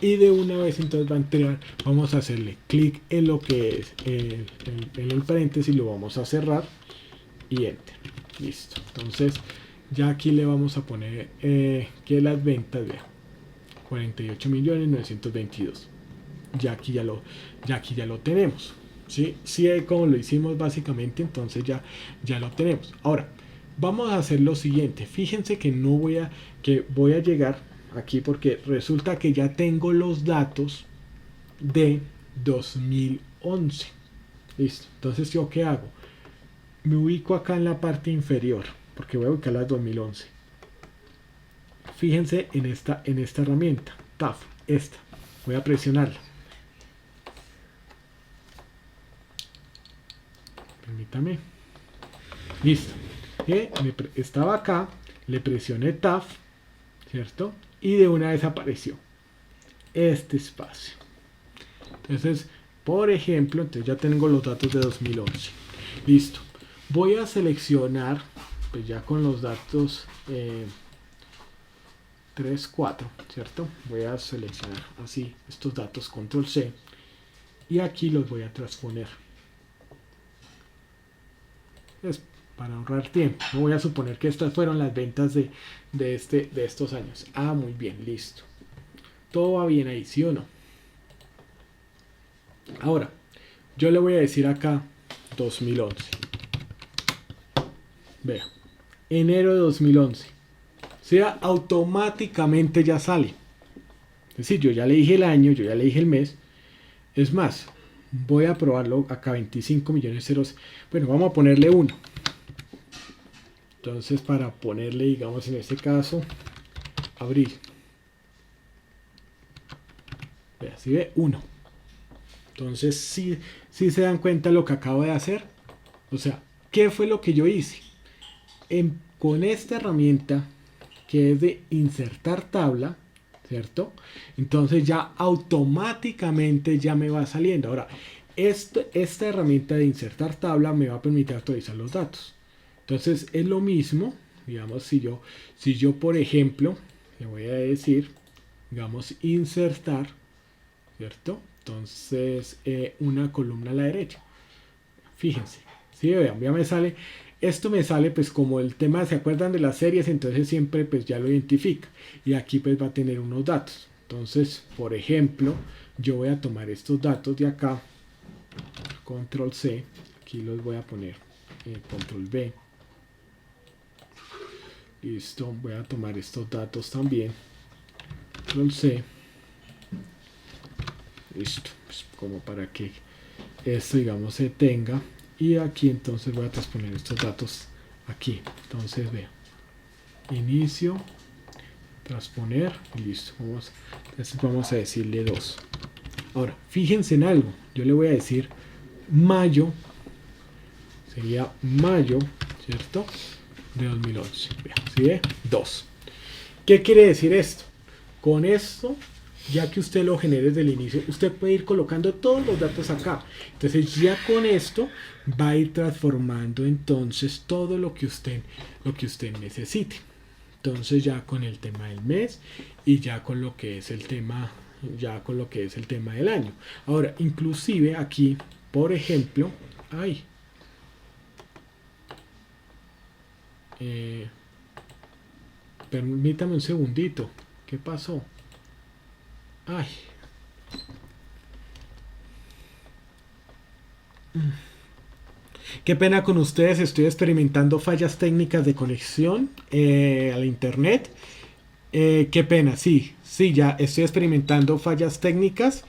[SPEAKER 1] Y de una vez entonces va a entrar, vamos a hacerle clic en lo que es en el paréntesis, lo vamos a cerrar y enter. Listo. Entonces ya aquí le vamos a poner que las ventas, vean, 48.922. Ya aquí ya lo tenemos. ¿Sí? Sí, como lo hicimos básicamente, entonces ya lo tenemos. Ahora, vamos a hacer lo siguiente. Fíjense que voy a llegar aquí porque resulta que ya tengo los datos de 2011. Listo. Entonces, ¿yo qué hago? Me ubico acá en la parte inferior porque voy a ubicar las 2011. Fíjense en esta herramienta, TAF, esta. Voy a presionarla. Permítame. Listo. Estaba acá, le presioné TAF, ¿cierto? Y de una vez apareció este espacio. Entonces, por ejemplo, entonces ya tengo los datos de 2011. Listo. Voy a seleccionar, pues ya con los datos 3, 4, ¿cierto? Voy a seleccionar así estos datos, control C, y aquí los voy a transponer. Es para ahorrar tiempo. No voy a suponer que estas fueron las ventas de estos años. Muy bien, listo. Todo va bien ahí, ¿sí o no? Ahora, yo le voy a decir acá 2011. Vea, enero de 2011. O sea, automáticamente ya sale. Es decir, yo ya le dije el año, yo ya le dije el mes. Es más, voy a probarlo acá, 25 millones ceros. Bueno, vamos a ponerle 1. Entonces, para ponerle, digamos, en este caso, abril. Vea, si ve 1. Entonces, sí se dan cuenta lo que acabo de hacer. O sea, ¿qué fue lo que yo hice? Con esta herramienta que es de insertar tabla, ¿cierto? Entonces ya automáticamente ya me va saliendo. Ahora, esta herramienta de insertar tabla me va a permitir actualizar los datos. Entonces es lo mismo, digamos, si yo por ejemplo, le voy a decir, digamos, insertar, ¿cierto? Entonces, una columna a la derecha. Fíjense, ¿sí? Vean, ya me sale, esto me sale pues como el tema, ¿se acuerdan de las series? Entonces siempre pues ya lo identifica. Y aquí pues va a tener unos datos. Entonces, por ejemplo, yo voy a tomar estos datos de acá, control C, aquí los voy a poner, control V. Listo, voy a tomar estos datos también, control C. Listo, pues como para que esto digamos se tenga, y aquí entonces voy a transponer estos datos aquí. Entonces vean, inicio, transponer y listo. Vamos a decirle 2. Ahora fíjense en algo, yo le voy a decir mayo, sería mayo, ¿cierto? De 2011. Vean, ¿sí ve? 2. ¿Qué quiere decir esto? Con esto, ya que usted lo genere desde el inicio, usted puede ir colocando todos los datos acá. Entonces ya con esto va a ir transformando entonces todo lo que usted necesite. Entonces ya con el tema del mes y ya con lo que es el tema, del año. Ahora, inclusive aquí, por ejemplo, permítame un segundito. ¿Qué pasó? Ay. Qué pena con ustedes, estoy experimentando fallas técnicas de conexión al internet. Qué pena, sí, ya estoy experimentando fallas técnicas.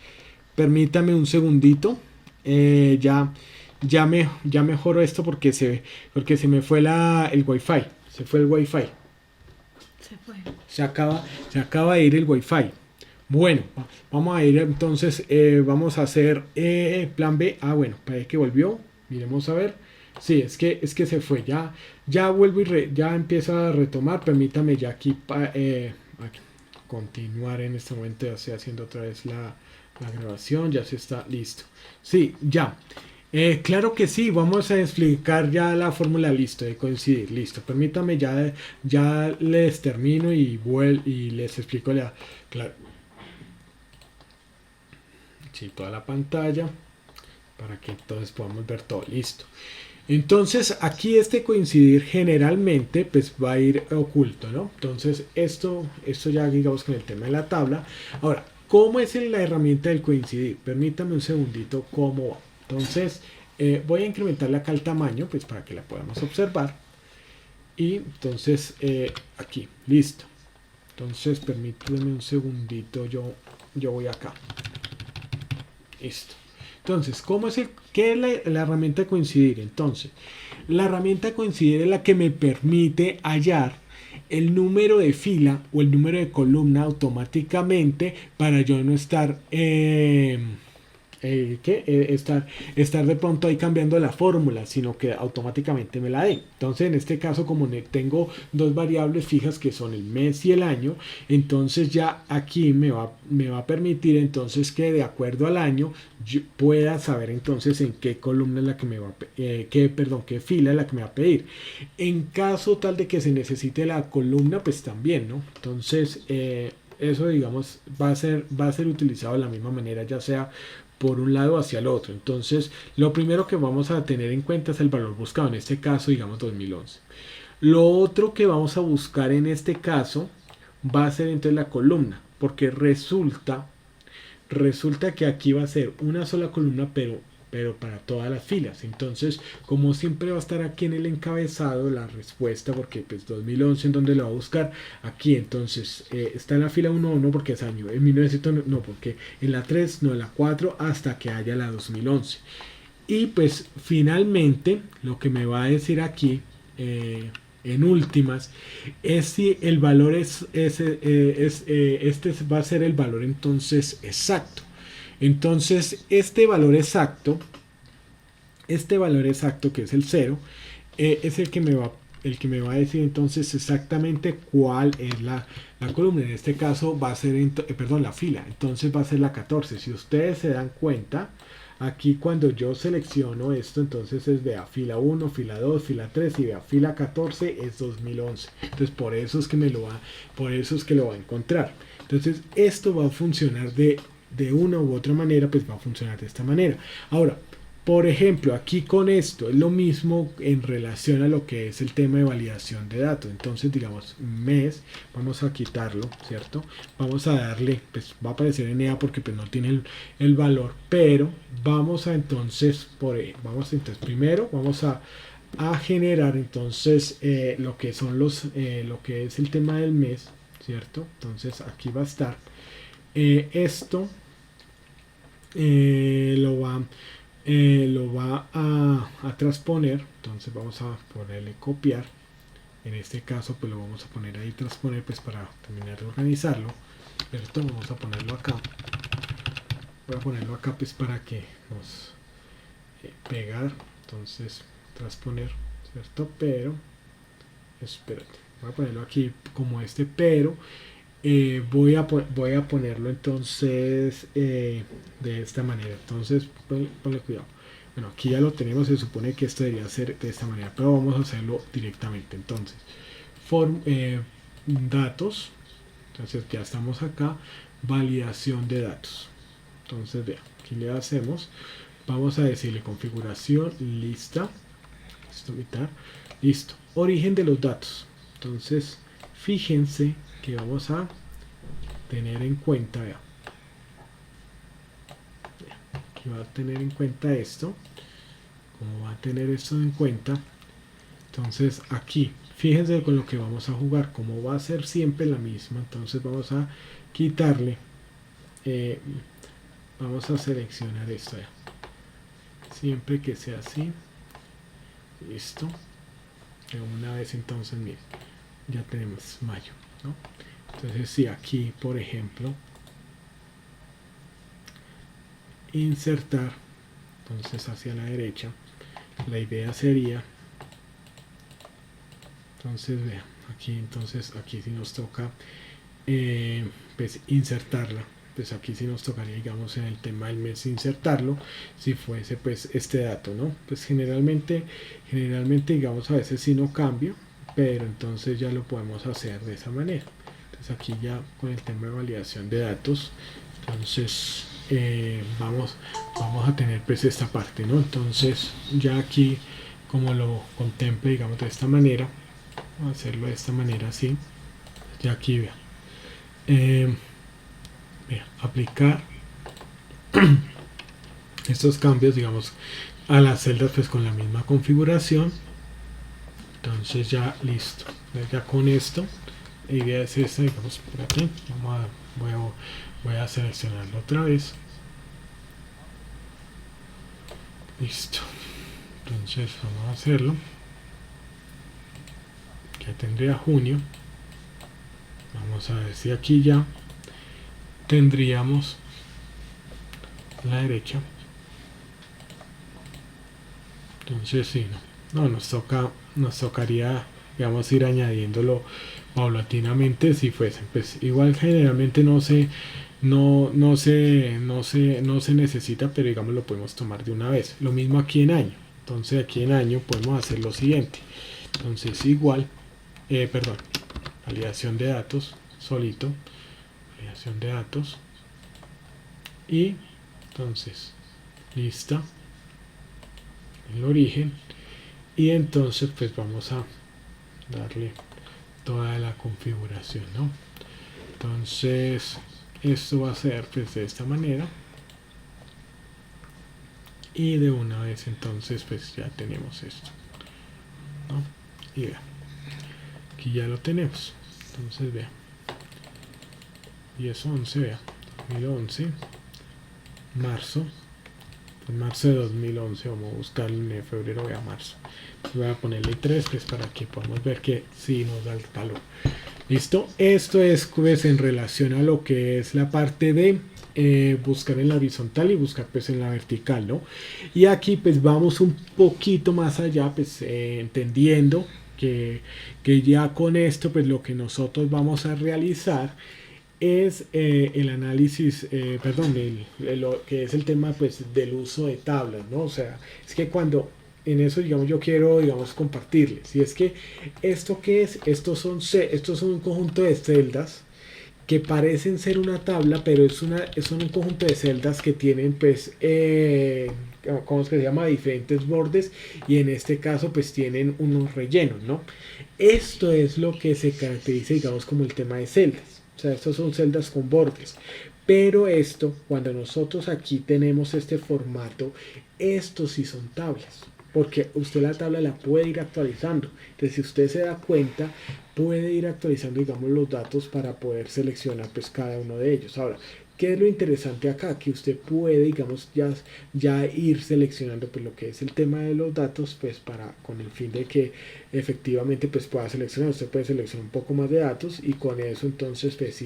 [SPEAKER 1] Permítame un segundito. Ya mejoró esto porque se me fue el wifi. Se fue el wifi. Se acaba de ir el wifi. Bueno, vamos a ir entonces, vamos a hacer plan B. Bueno, parece que volvió. Miremos a ver. Sí, es que se fue. Ya vuelvo y ya empieza a retomar. Permítame ya aquí, continuar en este momento. Ya estoy haciendo otra vez la grabación. Ya se está listo. Sí, ya. Claro que sí, vamos a explicar ya la fórmula listo de coincidir. Listo, permítame ya les termino y les explico claro, sí, toda la pantalla para que entonces podamos ver todo. Listo. Entonces aquí este coincidir generalmente pues va a ir oculto, ¿no? Entonces esto ya digamos con el tema de la tabla. Ahora, ¿cómo es la herramienta del coincidir? Permítame un segundito cómo va. Entonces voy a incrementarle acá el tamaño pues para que la podamos observar. Y entonces aquí, listo. Entonces permítame un segundito, yo voy acá. Listo. Entonces, ¿qué es la herramienta de coincidir? Entonces, la herramienta de coincidir es la que me permite hallar el número de fila o el número de columna automáticamente para yo no estar estar de pronto ahí cambiando la fórmula, sino que automáticamente me la dé. Entonces en este caso, como tengo dos variables fijas que son el mes y el año, entonces ya aquí me va a permitir entonces que de acuerdo al año yo pueda saber entonces en qué columna es la que me va a qué fila es la que me va a pedir. En caso tal de que se necesite la columna, pues también, ¿no? Entonces eso digamos va a ser utilizado de la misma manera, ya sea por un lado hacia el otro. Entonces lo primero que vamos a tener en cuenta es el valor buscado, en este caso digamos 2011. Lo otro que vamos a buscar en este caso va a ser entonces la columna, porque resulta que aquí va a ser una sola columna, pero para todas las filas. Entonces, como siempre va a estar aquí en el encabezado la respuesta, porque pues 2011 en donde lo va a buscar, aquí entonces está en la fila 1 no porque es año, en 1900 no porque en la 3 no, en la 4 hasta que haya la 2011. Y pues finalmente lo que me va a decir aquí en últimas es si el valor este va a ser el valor entonces exacto. Entonces este valor exacto que es el 0 es el que me va el que me va a decir entonces exactamente cuál es la columna. En este caso va a ser, perdón, la fila. Entonces va a ser la 14. Si ustedes se dan cuenta, aquí cuando yo selecciono esto, entonces es vea fila 1, fila 2, fila 3 y vea fila 14 es 2011. Entonces por eso es que por eso es que lo va a encontrar. Entonces esto va a funcionar de una u otra manera, pues va a funcionar de esta manera. Ahora, por ejemplo, aquí con esto es lo mismo en relación a lo que es el tema de validación de datos. Entonces, digamos, mes, vamos a quitarlo, ¿cierto? Vamos a darle, pues va a aparecer en EA porque pues no tiene el valor, pero vamos a entonces, primero vamos a generar entonces lo que son lo que es el tema del mes, ¿cierto? Entonces aquí va a estar esto lo va a transponer. Entonces vamos a ponerle copiar. En este caso pues lo vamos a poner ahí transponer, pues para terminar de organizarlo, ¿cierto? Vamos a ponerlo acá. Voy a ponerlo acá pues para que nos pegar. Entonces transponer, ¿cierto? Pero espérate, voy a ponerlo aquí como este, pero voy a ponerlo entonces de esta manera. Entonces ponle cuidado. Bueno, aquí ya lo tenemos. Se supone que esto debería ser de esta manera, pero vamos a hacerlo directamente. Entonces datos. Entonces ya estamos acá, validación de datos. Entonces vean, aquí le hacemos, vamos a decirle configuración, lista, listo, origen de los datos. Entonces fíjense que vamos a tener en cuenta, vea, aquí va a tener en cuenta esto, como va a tener esto en cuenta. Entonces aquí fíjense con lo que vamos a jugar, como va a ser siempre la misma. Entonces vamos a quitarle, vamos a seleccionar esto, vea, siempre que sea así, listo, de una vez. Entonces miren, ya tenemos mayo, ¿no? Entonces si aquí por ejemplo insertar, entonces hacia la derecha, la idea sería, entonces vean aquí, entonces aquí si nos toca pues insertarla, pues aquí sí nos tocaría, digamos, en el tema del mes insertarlo, si fuese pues este dato, ¿no? Pues generalmente digamos a veces sí no cambia, pero entonces ya lo podemos hacer de esa manera. Entonces aquí ya con el tema de validación de datos, entonces vamos a tener pues esta parte, ¿no? Entonces ya aquí como lo contemple, digamos, de esta manera, vamos a hacerlo de esta manera así. Ya aquí vean, aplicar estos cambios, digamos, a las celdas pues con la misma configuración. Entonces ya listo, ya con esto la idea es esta, digamos, por aquí voy a seleccionarlo otra vez, listo. Entonces vamos a hacerlo, ya tendría junio. Vamos a ver si aquí ya tendríamos la derecha. Entonces sí, no nos tocaría, digamos, ir añadiéndolo paulatinamente si fuesen, pues igual generalmente no se necesita, pero digamos lo podemos tomar de una vez. Lo mismo aquí en año. Entonces aquí en año podemos hacer lo siguiente. Entonces igual, perdón, validación de datos, solito, validación de datos, y entonces lista, el origen, y entonces pues vamos a darle toda la configuración, ¿no? Entonces esto va a ser pues de esta manera, y de una vez entonces pues ya tenemos esto, ¿no? Y vean, aquí ya lo tenemos. Entonces vean, 10-11, vean, 2011, marzo, en marzo de 2011, vamos a buscar en febrero, vea, marzo. Voy a ponerle 3 pues para que podamos ver que sí nos da el valor. Listo, esto es pues en relación a lo que es la parte de buscar en la horizontal y buscar pues en la vertical, ¿no? Y aquí pues vamos un poquito más allá, pues entendiendo que ya con esto pues lo que nosotros vamos a realizar es el análisis, perdón, lo que es el tema pues del uso de tablas, ¿no? O sea, es que cuando en eso, digamos, yo quiero, digamos, compartirles, si es que esto que es, estos son un conjunto de celdas que parecen ser una tabla, pero son un conjunto de celdas que tienen, pues, ¿cómo es que se llama? Diferentes bordes y en este caso, pues, tienen unos rellenos, ¿no? Esto es lo que se caracteriza, digamos, como el tema de celdas. O sea, estos son celdas con bordes. Pero esto, cuando nosotros aquí tenemos este formato, estos sí son tablas. Porque usted la tabla la puede ir actualizando. Entonces, si usted se da cuenta, puede ir actualizando, digamos, los datos para poder seleccionar pues cada uno de ellos. Ahora, ¿qué es lo interesante acá? Que usted puede, digamos, ya ir seleccionando pues lo que es el tema de los datos, pues para, con el fin de que efectivamente pues pueda seleccionar. Usted puede seleccionar un poco más de datos y con eso entonces pues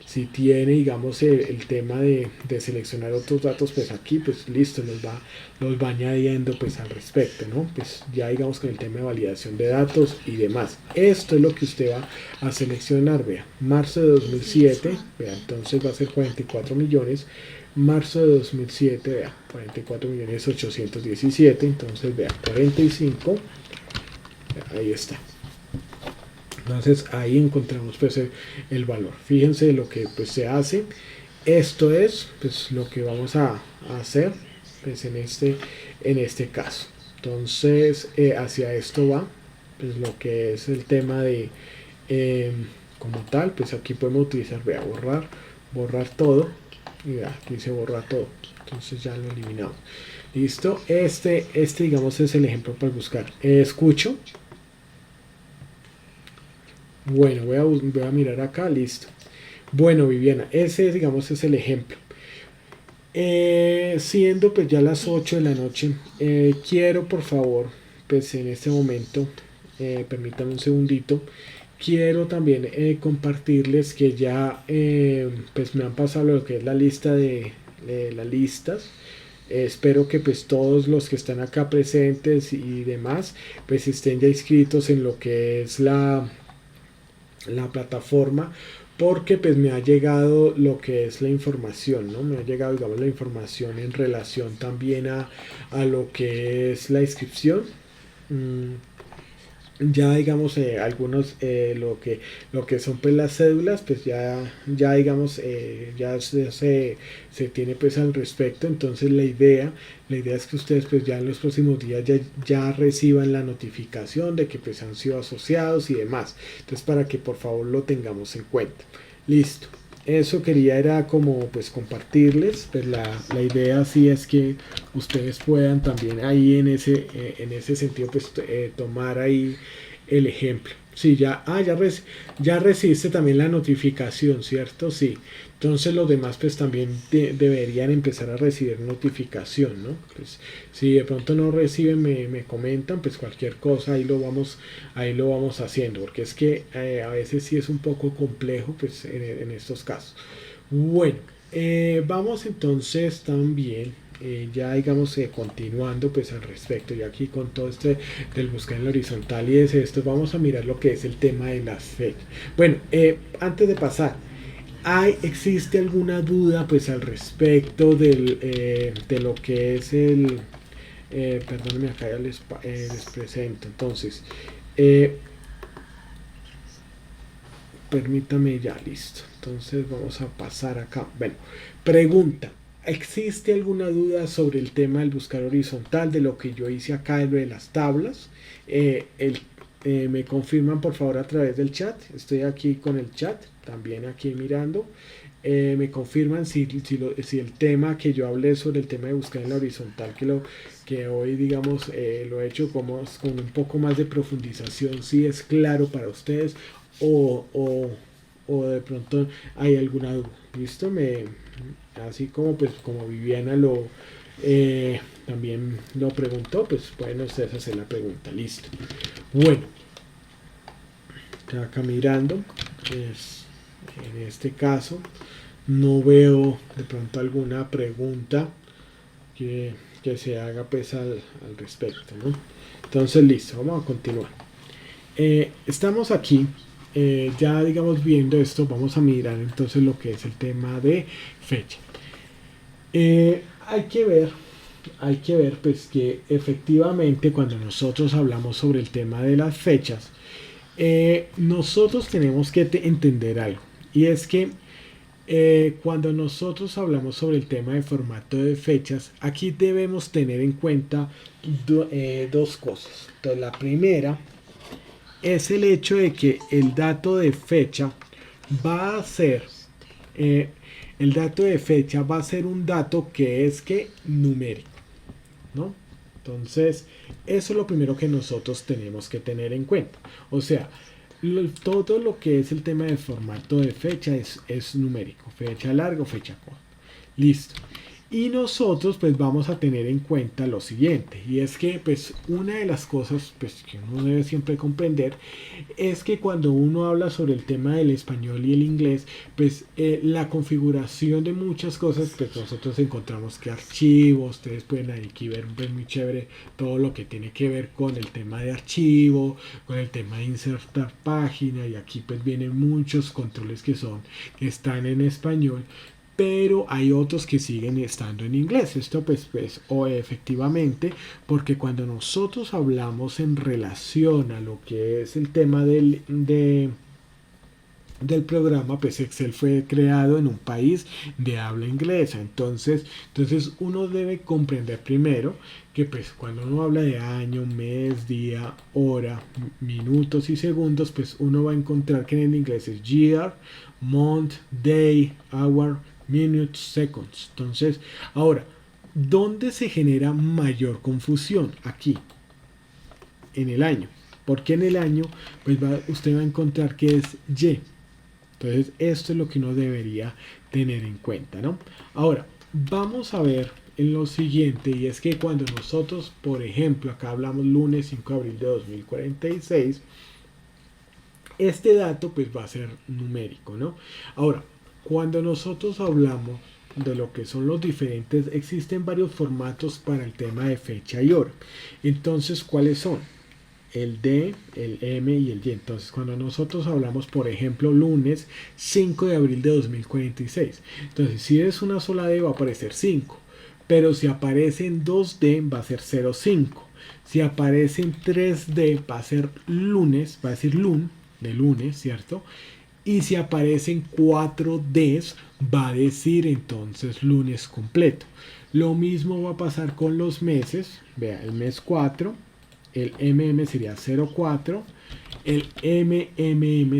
[SPEAKER 1] si tiene, digamos, el tema de seleccionar otros datos, pues aquí pues listo, los va añadiendo pues al respecto, ¿no? Pues ya digamos con el tema de validación de datos y demás. Esto es lo que usted va a seleccionar, vea, marzo de 2007, vea, entonces va a ser 44 millones, marzo de 2007, vea, 44 millones 817, entonces vea, 45, vea, ahí está. Entonces ahí encontramos pues el valor. Fíjense lo que pues se hace. Esto es pues lo que vamos a hacer pues en este caso. Entonces hacia esto va pues lo que es el tema de como tal. Pues aquí podemos utilizar, vea, borrar todo y vea, aquí se borra todo. Entonces ya lo eliminamos. Listo. Este digamos es el ejemplo para buscar. Escucho. Bueno, voy a mirar acá, listo. Bueno, Viviana, ese digamos es el ejemplo. Siendo pues ya las 8 de la noche, quiero por favor, pues en este momento, permítanme un segundito, quiero también compartirles que ya pues me han pasado lo que es la lista de las listas. Espero que pues todos los que están acá presentes y demás pues estén ya inscritos en lo que es la plataforma porque pues me ha llegado lo que es la información, ¿no? Me ha llegado, digamos, la información en relación también a lo que es la inscripción. Ya digamos algunos lo que son pues las cédulas pues ya digamos ya se tiene pues al respecto. Entonces la idea es que ustedes pues ya en los próximos días ya reciban la notificación de que pues han sido asociados y demás. Entonces para que por favor lo tengamos en cuenta. Listo. Eso quería era como pues compartirles, pues la idea sí es que ustedes puedan también ahí en ese sentido pues tomar ahí el ejemplo. Sí, ya recibiste también la notificación, ¿cierto? Sí. Entonces los demás pues también deberían empezar a recibir notificación, ¿no? Pues si de pronto no reciben, me comentan, pues cualquier cosa ahí lo vamos haciendo, porque es que a veces sí es un poco complejo pues en estos casos. Bueno, vamos entonces también ya digamos continuando pues al respecto y aquí con todo este del buscar en la horizontal y es esto vamos a mirar lo que es el tema de las fechas. Bueno, antes de pasar, ¿existe alguna duda pues al respecto de lo que es perdónenme acá ya les presento entonces permítame ya, listo. Entonces vamos a pasar acá. Bueno, pregunta. ¿Existe alguna duda sobre el tema del buscar horizontal, de lo que yo hice acá, de las tablas? Me confirman por favor a través del chat. Estoy aquí con el chat, también aquí mirando. Me confirman si el tema que yo hablé sobre el tema de buscar en la horizontal, que hoy digamos lo he hecho con un poco más de profundización, si es claro para ustedes o, o, o de pronto hay alguna duda. ¿Listo? Así como pues como Viviana también lo preguntó, pues pueden ustedes hacer la pregunta. Listo. Bueno, acá mirando, pues, en este caso no veo de pronto alguna pregunta que se haga pues al respecto, ¿no? Entonces listo, vamos a continuar. Estamos aquí, ya digamos viendo esto, vamos a mirar entonces lo que es el tema de fecha. Hay que ver, pues que efectivamente cuando nosotros hablamos sobre el tema de las fechas, nosotros tenemos que entender algo, y es que cuando nosotros hablamos sobre el tema de formato de fechas, aquí debemos tener en cuenta dos cosas. Entonces, la primera es el hecho de que el dato de fecha va a ser eh, el dato de fecha va a ser un dato que es que numérico, ¿no? Entonces, eso es lo primero que nosotros tenemos que tener en cuenta. O sea, todo lo que es el tema de formato de fecha es numérico, fecha larga o fecha corta. Listo. Y nosotros pues vamos a tener en cuenta lo siguiente, y es que pues una de las cosas pues que uno debe siempre comprender es que cuando uno habla sobre el tema del español y el inglés, pues la configuración de muchas cosas, pues nosotros encontramos que archivos, ustedes pueden aquí ver pues, muy chévere todo lo que tiene que ver con el tema de archivo, con el tema de insertar página, y aquí pues vienen muchos controles que están en español, pero hay otros que siguen estando en inglés. Esto pues o efectivamente, porque cuando nosotros hablamos en relación a lo que es el tema del programa, pues Excel fue creado en un país de habla inglesa. Entonces uno debe comprender primero que pues cuando uno habla de año, mes, día, hora, minutos y segundos, pues uno va a encontrar que en el inglés es year, month, day, hour, minutes, seconds. Entonces, ahora, ¿dónde se genera mayor confusión? Aquí, en el año. Porque en el año, pues usted va a encontrar que es Y. Entonces, esto es lo que uno debería tener en cuenta, ¿no? Ahora, vamos a ver en lo siguiente, y es que cuando nosotros, por ejemplo, acá hablamos lunes 5 de abril de 2046, este dato pues va a ser numérico, ¿no? Ahora, cuando nosotros hablamos de lo que son los diferentes, existen varios formatos para el tema de fecha y hora. Entonces, ¿cuáles son? El D, el M y el Y. Entonces, cuando nosotros hablamos, por ejemplo, lunes 5 de abril de 2046, entonces, si es una sola D va a aparecer 5, pero si aparecen 2D va a ser 05. Si aparecen 3D va a ser lunes, va a decir lun, de lunes, ¿cierto? Y si aparecen 4Ds va a decir entonces lunes completo. Lo mismo va a pasar con los meses. Vea, el mes 4, el sería 04, el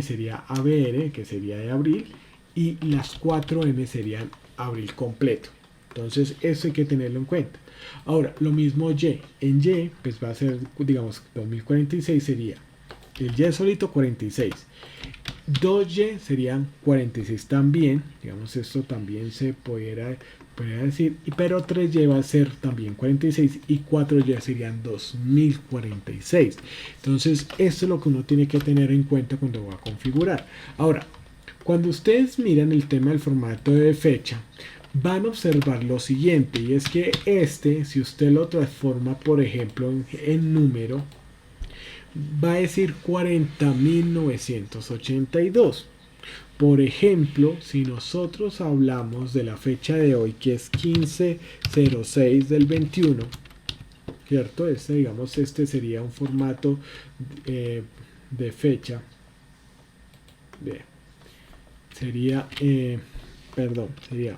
[SPEAKER 1] sería ABR, que sería de abril, y las 4M serían abril completo. Entonces eso hay que tenerlo en cuenta. Ahora, lo mismo Y. En Y, pues va a ser, digamos, 2046 sería el Y solito 46. 2Y serían 46 también, digamos, esto también se podría decir, pero 3Y va a ser también 46 y 4Y serían 2046. Entonces, esto es lo que uno tiene que tener en cuenta cuando va a configurar. Ahora, cuando ustedes miran el tema del formato de fecha, van a observar lo siguiente, y es que si usted lo transforma, por ejemplo, en número, va a decir 40.982. Por ejemplo, si nosotros hablamos de la fecha de hoy, que es 15/06 del 21, ¿cierto? Digamos, este sería un formato de fecha. Sería, sería, si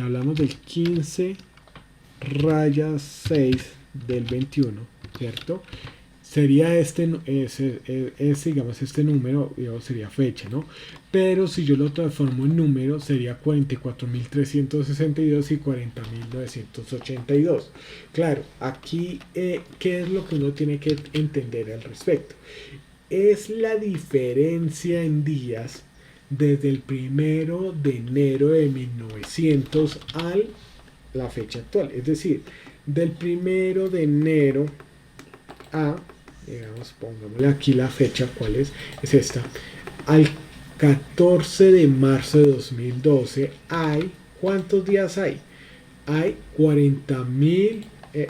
[SPEAKER 1] hablamos del 15/6 del 21, ¿cierto? Sería digamos, este número, digamos, sería fecha, ¿no? Pero si yo lo transformo en número, sería 44.362 y 40.982. Claro, aquí, ¿qué es lo que uno tiene que entender al respecto? Es la diferencia en días desde el 1 de enero de 1900 a la fecha actual. Es decir, del 1 de enero a, digamos, pongámosle aquí la fecha, ¿cuál es? Es esta. Al 14 de marzo de 2012 hay, ¿cuántos días hay? Hay 40.000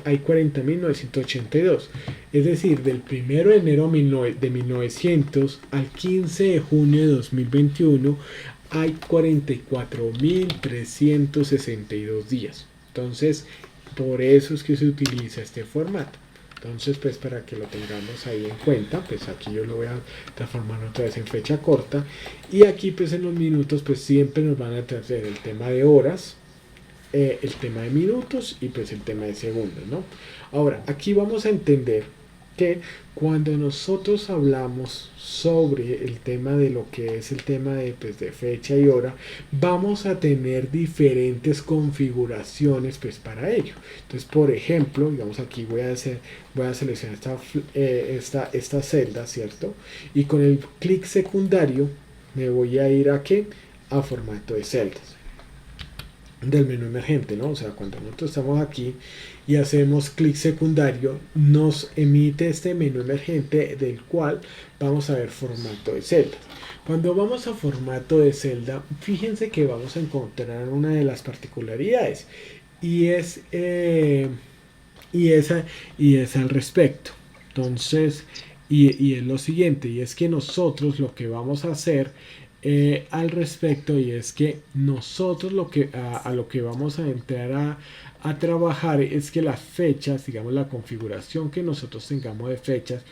[SPEAKER 1] hay 40.982. Es decir, del 1 de enero de 1900 al 15 de junio de 2021 hay 44.362 días. Entonces, por eso es que se utiliza este formato. Entonces, pues para que lo tengamos ahí en cuenta, pues aquí yo lo voy a transformar otra vez en fecha corta. Y aquí, pues en los minutos, pues siempre nos van a traer el tema de horas, el tema de minutos y pues el tema de segundos, ¿no? Ahora, aquí vamos a entender que cuando nosotros hablamos sobre el tema de lo que es el tema de, pues, de fecha y hora, vamos a tener diferentes configuraciones pues para ello. Entonces, por ejemplo, digamos aquí voy a seleccionar esta celda, ¿cierto? Y con el clic secundario me voy a ir a formato de celdas del menú emergente, ¿no? O sea, cuando nosotros estamos aquí y hacemos clic secundario, nos emite este menú emergente del cual vamos a ver formato de celdas. Cuando vamos a formato de celda, fíjense que vamos a encontrar una de las particularidades y es al respecto. Entonces, y es lo siguiente, y es que nosotros lo que vamos a hacer al respecto, y es que nosotros a lo que vamos a entrar a trabajar es que las fechas, digamos la configuración que nosotros tengamos de fechas,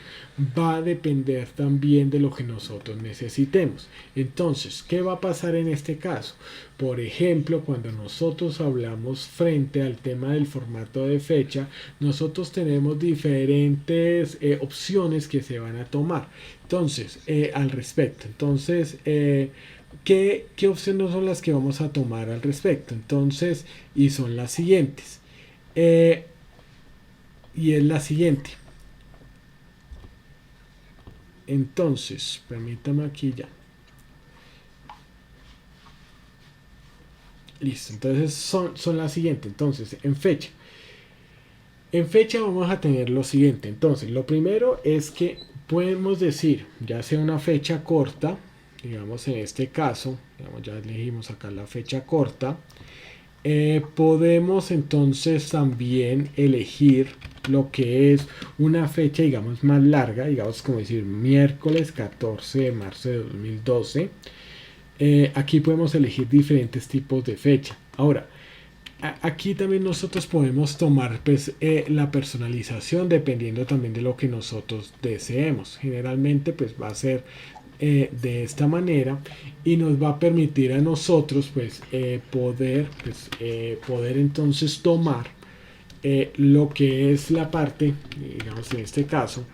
[SPEAKER 1] va a depender también de lo que nosotros necesitemos. Entonces, ¿qué va a pasar en este caso? Por ejemplo, cuando nosotros hablamos frente al tema del formato de fecha, nosotros tenemos diferentes opciones que se van a tomar. Entonces, al respecto, entonces, ¿qué opciones son las que vamos a tomar al respecto? Entonces, y son las siguientes. Y es la siguiente. Entonces, permítame aquí ya. Listo, entonces son las siguientes. Entonces, en fecha. En fecha vamos a tener lo siguiente. Entonces, lo primero es que podemos decir, ya sea una fecha corta, digamos en este caso, digamos, ya elegimos acá la fecha corta, podemos entonces también elegir lo que es una fecha, digamos, más larga, digamos como decir miércoles 14 de marzo de 2012. Aquí podemos elegir diferentes tipos de fecha. Ahora, aquí también nosotros podemos tomar pues, la personalización dependiendo también de lo que nosotros deseemos. Generalmente pues va a ser de esta manera y nos va a permitir a nosotros pues, poder entonces tomar lo que es la parte, digamos en este caso,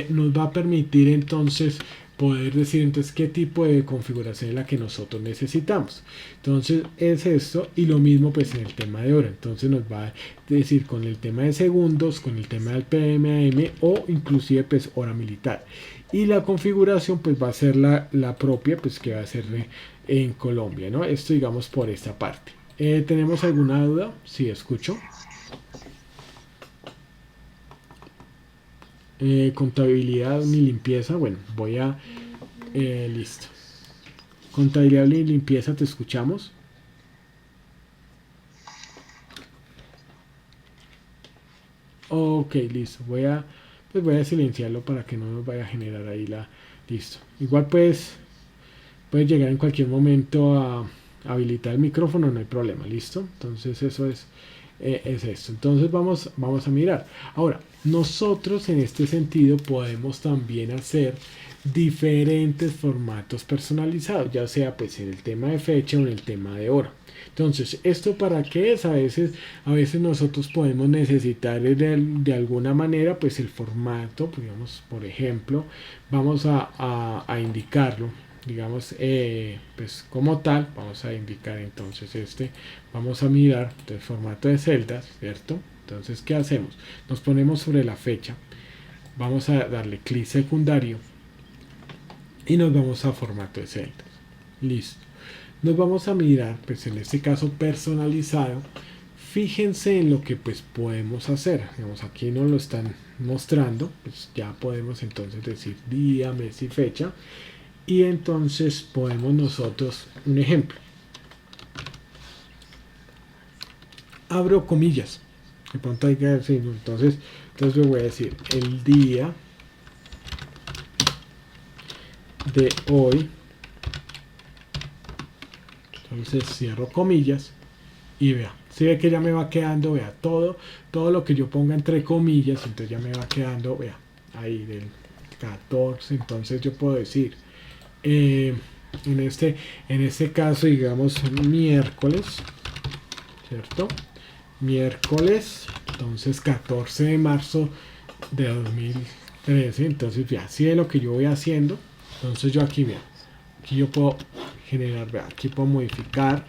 [SPEAKER 1] nos va a permitir entonces poder decir entonces qué tipo de configuración es la que nosotros necesitamos. Entonces es esto y lo mismo pues en el tema de hora. Entonces nos va a decir con el tema de segundos, con el tema del PM/AM o inclusive pues hora militar. Y la configuración pues va a ser la propia pues que va a ser en Colombia, ¿no? Esto digamos por esta parte. ¿Tenemos alguna duda? Sí, escucho. Contabilidad y limpieza, bueno, voy a listo, contabilidad y limpieza, te escuchamos. Ok, listo, voy a silenciarlo para que no nos vaya a generar ahí listo, igual puedes llegar en cualquier momento a habilitar el micrófono, no hay problema, listo. Entonces eso es esto. Entonces vamos a mirar. Ahora, nosotros en este sentido podemos también hacer diferentes formatos personalizados, ya sea pues en el tema de fecha o en el tema de hora. Entonces, ¿esto para qué es? A veces nosotros podemos necesitar de alguna manera pues el formato, digamos, por ejemplo, vamos a indicarlo, digamos, pues como tal, vamos a indicar entonces vamos a mirar el formato de celdas, ¿cierto? Entonces, ¿qué hacemos? Nos ponemos sobre la fecha, vamos a darle clic secundario y nos vamos a formato de celdas. Listo. Nos vamos a mirar, pues en este caso personalizado. Fíjense en lo que pues podemos hacer. Digamos, aquí nos lo están mostrando. Pues ya podemos entonces decir día, mes y fecha. Y entonces podemos nosotros, un ejemplo. abro comillas. De pronto hay que decir, entonces yo voy a decir el día de hoy. Entonces cierro comillas y vea, si ve que ya me va quedando, vea, todo lo que yo ponga entre comillas, entonces ya me va quedando, vea, ahí del 14. Entonces yo puedo decir, en este caso, digamos, miércoles, ¿cierto? Miércoles, entonces 14 de marzo de 2013. Entonces, vea, si es lo que yo voy haciendo, entonces yo aquí, vea, aquí yo puedo generar, vea, aquí puedo modificar,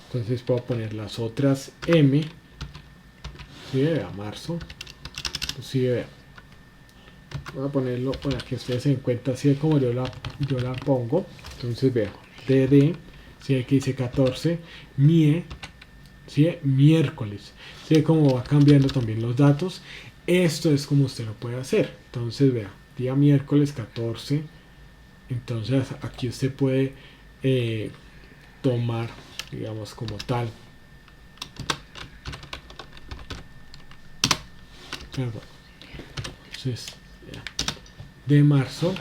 [SPEAKER 1] entonces puedo poner las otras M, ¿sí? Vea, marzo, ¿sí? Vea, voy a ponerlo para que ustedes se den cuenta así es como yo la pongo. Entonces vea, DD, si aquí dice 14, MIE, ¿sí? Miércoles, ¿sí? Como va cambiando también los datos. Esto es como usted lo puede hacer. Entonces vea, día miércoles 14. Entonces aquí usted puede tomar, digamos, como tal. Entonces, de marzo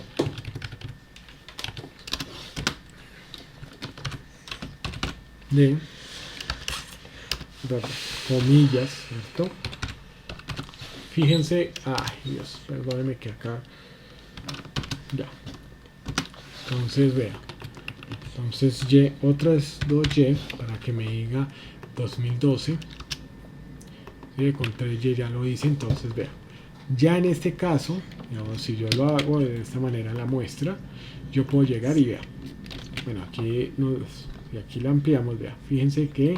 [SPEAKER 1] de comillas, ¿cierto? Fíjense, ay Dios, perdónenme que acá ya. Entonces vea, entonces Y, otras 2Y para que me diga 2012. ¿Sí? Con 3Y ya lo hice, entonces vea. Ya en este caso, digamos, si yo lo hago de esta manera en la muestra, yo puedo llegar y vea. Bueno, aquí y aquí la ampliamos, vea. Fíjense que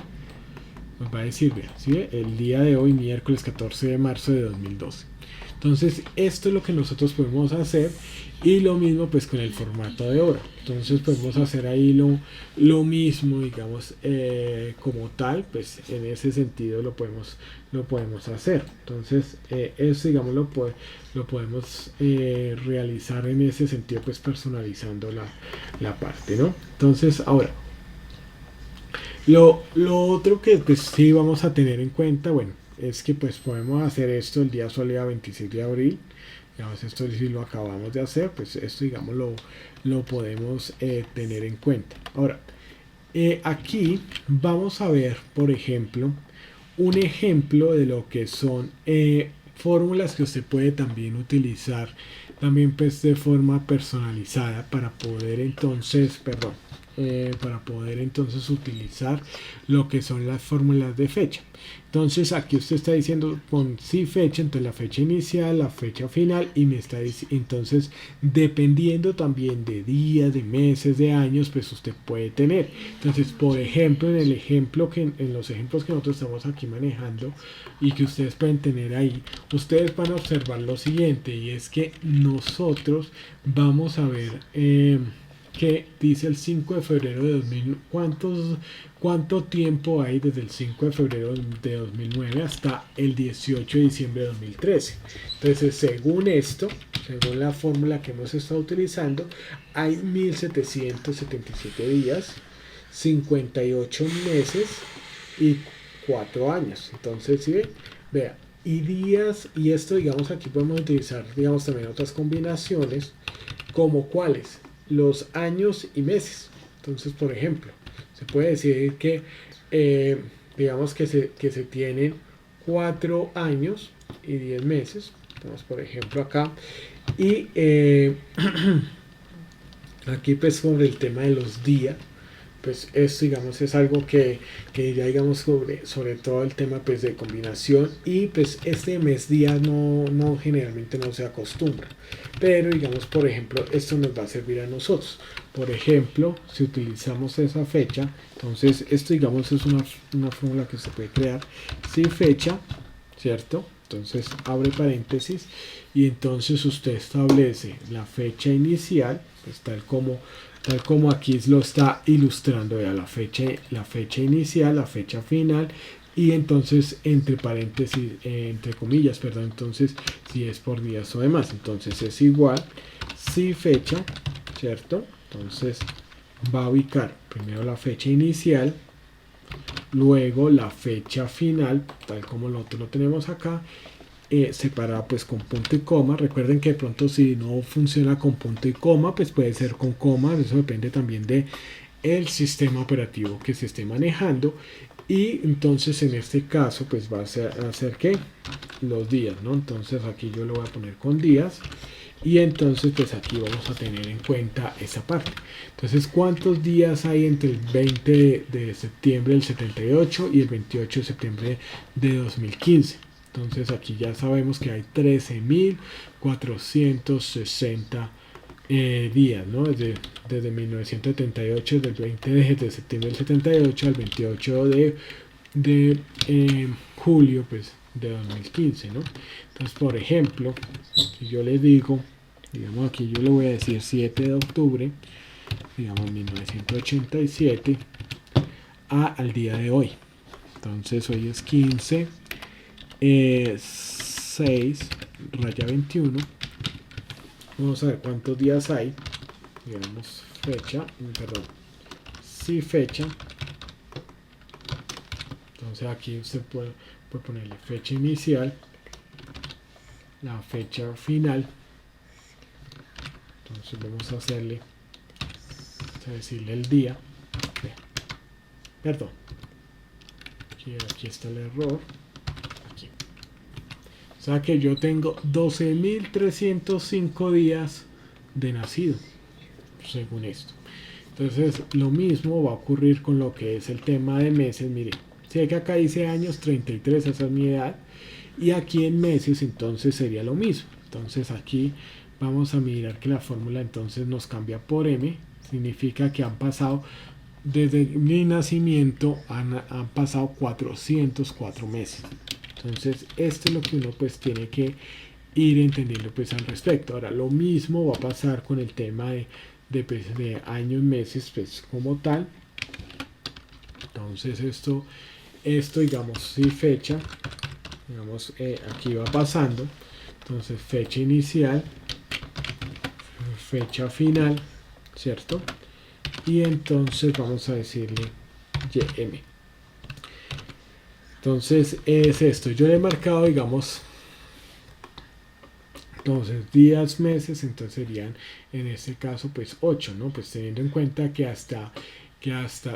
[SPEAKER 1] nos va a decir, vea, ¿sí? El día de hoy, miércoles 14 de marzo de 2012. Entonces, esto es lo que nosotros podemos hacer, y lo mismo pues con el formato de hora. Entonces podemos hacer ahí lo mismo, digamos, como tal, pues en ese sentido lo podemos hacer. Entonces, eso, digamos, lo podemos realizar en ese sentido, pues personalizando la parte, ¿no? Entonces, ahora, lo otro que pues sí vamos a tener en cuenta, bueno, es que pues podemos hacer esto el día soleado 26 de abril. Digamos, esto si lo acabamos de hacer, pues esto, digamos, lo podemos tener en cuenta. Ahora, aquí vamos a ver, por ejemplo, un ejemplo de lo que son fórmulas que usted puede también utilizar, también pues de forma personalizada para poder entonces, para poder entonces utilizar lo que son las fórmulas de fecha. Entonces aquí usted está diciendo con sí fecha, entonces la fecha inicial, la fecha final, y me está diciendo, entonces dependiendo también de días, de meses, de años, pues usted puede tener. Entonces, por ejemplo, en los ejemplos que nosotros estamos aquí manejando y que ustedes pueden tener ahí, ustedes van a observar lo siguiente, y es que nosotros vamos a ver que dice el 5 de febrero de 2000. ¿Cuánto tiempo hay desde el 5 de febrero de 2009 hasta el 18 de diciembre de 2013? Entonces, según esto, según la fórmula que hemos estado utilizando, hay 1777 días, 58 meses y 4 años. Entonces, ¿sí? Vea, y días, y esto, digamos, aquí podemos utilizar, digamos, también otras combinaciones, como cuáles, los años y meses. Entonces, por ejemplo, se puede decir que digamos que se tienen 4 años y 10 meses. Tenemos, por ejemplo, acá, y aquí pues sobre el tema de los días, pues esto, digamos, es algo que ya, digamos, sobre todo el tema pues de combinación, y pues este mes día no generalmente no se acostumbra, pero digamos, por ejemplo, esto nos va a servir a nosotros. Por ejemplo, si utilizamos esa fecha, entonces esto, digamos, es una fórmula que se puede crear. Si fecha, ¿cierto? Entonces abre paréntesis, y entonces usted establece la fecha inicial, pues tal como aquí lo está ilustrando, ya la fecha inicial, la fecha final, y entonces entre paréntesis, entre comillas, perdón, entonces si es por días o demás, entonces es igual, si fecha, ¿cierto? Entonces va a ubicar primero la fecha inicial, Luego la fecha final, tal como nosotros lo tenemos acá, separada pues con punto y coma. Recuerden que de pronto si no funciona con punto y coma, pues puede ser con coma. Eso depende también de el sistema operativo que se esté manejando. Y entonces en este caso pues va a hacer que los días, ¿no? Entonces aquí yo lo voy a poner con días. Y entonces pues aquí vamos a tener en cuenta esa parte. Entonces, ¿cuántos días hay entre el 20 de septiembre del 78 y el 28 de septiembre de 2015? Entonces aquí ya sabemos que hay 13.460 días, ¿no? Desde 1978, del 20 de septiembre del 78 al 28 de julio pues, de 2015, ¿no? Entonces, por ejemplo, si yo le digo, digamos aquí yo le voy a decir 7 de octubre, digamos 1987, al día de hoy. Entonces hoy es 15, 6, raya 21. Vamos a ver cuántos días hay. Digamos fecha, perdón, sí fecha. Entonces aquí usted puede ponerle fecha inicial, la fecha final. Entonces vamos a hacerle, a decirle el día. Perdón, aquí está el error. Aquí. O sea que yo tengo 12.305 días de nacido, según esto. Entonces lo mismo va a ocurrir con lo que es el tema de meses. Miren, si que acá dice años, 33, esa es mi edad. Y aquí en meses entonces sería lo mismo. Entonces aquí vamos a mirar que la fórmula entonces nos cambia por M. Significa que han pasado, desde mi nacimiento han pasado 404 meses. Entonces esto es lo que uno pues tiene que ir entendiendo pues al respecto. Ahora lo mismo va a pasar con el tema de años, meses pues como tal. Entonces esto digamos si fecha, digamos aquí va pasando. Entonces fecha inicial, fecha final, ¿cierto? Y entonces vamos a decirle YM. Entonces es esto. Yo le he marcado, digamos, entonces días, meses, entonces serían en este caso pues 8, ¿no? Pues teniendo en cuenta que hasta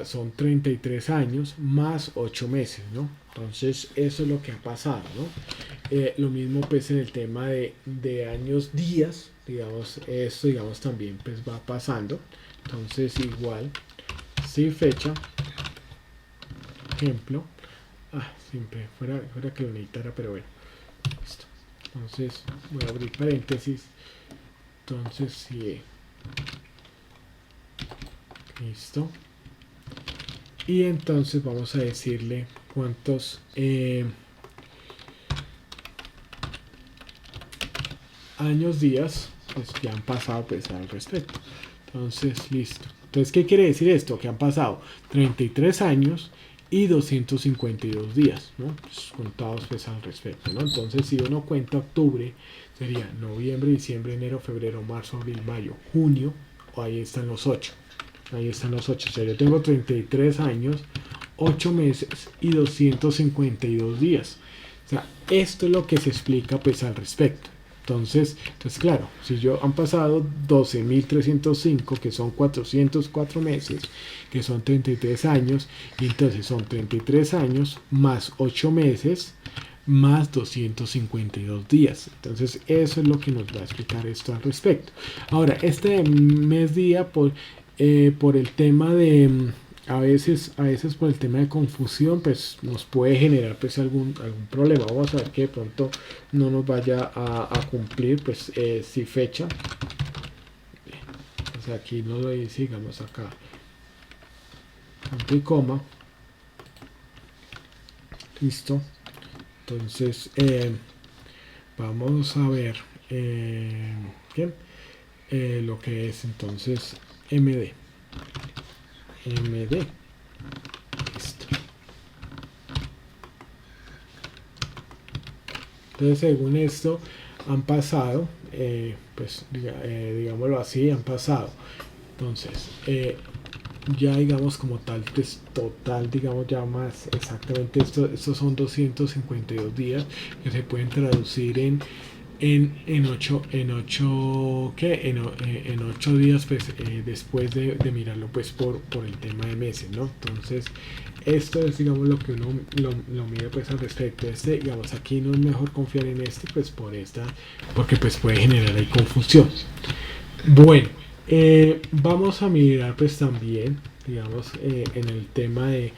[SPEAKER 1] son 33 años más 8 meses, ¿no? Entonces eso es lo que ha pasado, ¿no? Lo mismo pues en el tema de años, días, digamos, esto digamos también pues va pasando. Entonces igual, si fecha, ejemplo, siempre fuera que lo necesitara, pero bueno, listo. Entonces voy a abrir paréntesis. Entonces si listo. Y entonces vamos a decirle cuántos años, días pues ya han pasado pues al respecto. Entonces listo. Entonces, ¿qué quiere decir esto? Que han pasado 33 años y 252 días, ¿no? Pues, contados pues al respecto, ¿no? Entonces, si uno cuenta octubre, sería noviembre, diciembre, enero, febrero, marzo, abril, mayo, junio, o ahí están los 8. Ahí están los 8. O sea, yo tengo 33 años, 8 meses y 252 días. O sea, esto es lo que se explica pues al respecto. Entonces claro, si yo han pasado 12.305, que son 404 meses, que son 33 años, y entonces son 33 años más 8 meses más 252 días. Entonces eso es lo que nos va a explicar esto al respecto. Ahora, este mes día por el tema de a veces por el tema de confusión pues nos puede generar pues algún problema. Vamos a ver que de pronto no nos vaya a cumplir pues si fecha, pues aquí no lo dice, digamos acá punto y coma, listo. Entonces vamos a ver bien, lo que es entonces MD. Listo. Entonces según esto han pasado pues digámoslo así, han pasado entonces ya digamos como tal, pues total, digamos ya más exactamente, estos son 252 días que se pueden traducir en 8 ¿qué? En 8 días pues después de mirarlo pues por el tema de meses, ¿no? Entonces esto es digamos lo que uno lo mide pues al respecto. Digamos aquí no es mejor confiar en pues porque pues puede generar ahí confusión. Bueno, vamos a mirar pues también, digamos, en el tema de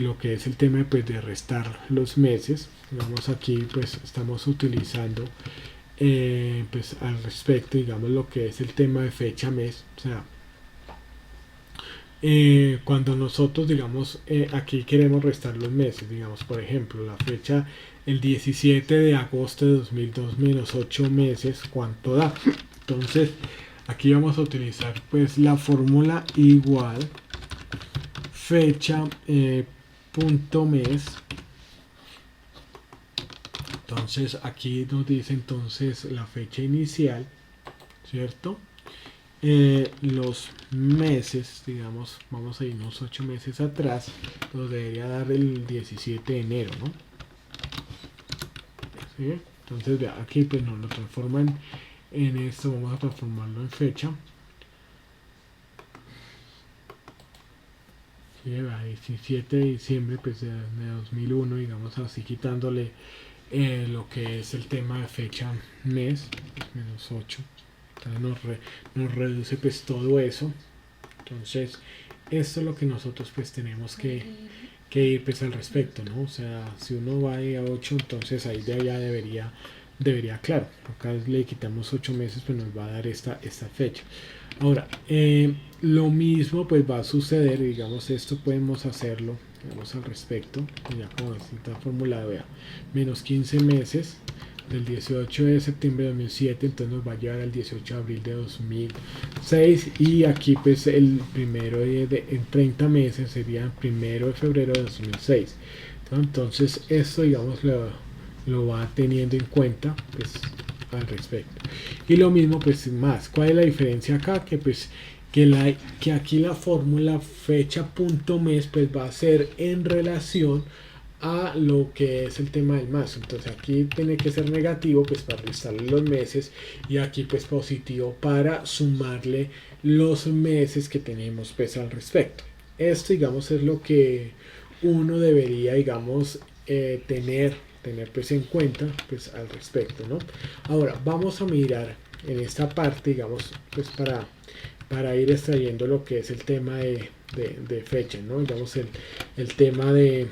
[SPEAKER 1] lo que es el tema pues, de restar los meses. Digamos aquí pues estamos utilizando pues al respecto, digamos, lo que es el tema de fecha mes. O sea, cuando nosotros, digamos, aquí queremos restar los meses, digamos, por ejemplo, la fecha, el 17 de agosto de 2002 menos 8 meses, ¿cuánto da? Entonces, aquí vamos a utilizar pues la fórmula igual fecha punto mes. Entonces aquí nos dice entonces la fecha inicial, ¿cierto? Los meses, digamos, vamos a irnos 8 meses atrás, nos debería dar el 17 de enero, ¿no? ¿Sí? Entonces vea, aquí pues nos lo transforman en esto, vamos a transformarlo en fecha. Sí, 17 de diciembre pues, de 2001, digamos así, quitándole lo que es el tema de fecha mes, pues, menos 8. Entonces nos reduce pues todo eso. Entonces, esto es lo que nosotros pues tenemos que ir pues al respecto, ¿no? O sea, si uno va a 8, entonces ahí de allá debería claro, acá le quitamos 8 meses, pues nos va a dar esta fecha. Ahora, lo mismo pues va a suceder, digamos, esto podemos hacerlo, digamos, al respecto, ya como está formulado, vea, menos 15 meses del 18 de septiembre de 2007, entonces nos va a llevar al 18 de abril de 2006 y aquí pues el primero en 30 meses sería el primero de febrero de 2006. Entonces esto digamos lo va teniendo en cuenta pues al respecto. Y lo mismo pues más, ¿cuál es la diferencia acá? Que pues que aquí la fórmula fecha punto mes pues va a ser en relación a lo que es el tema del mazo. Entonces aquí tiene que ser negativo pues para restarle los meses y aquí pues positivo para sumarle los meses que tenemos pues al respecto. Esto digamos es lo que uno debería digamos tener pues en cuenta pues al respecto, ¿no? Ahora vamos a mirar en esta parte digamos pues para ir extrayendo lo que es el tema de fecha, ¿no? Digamos el tema de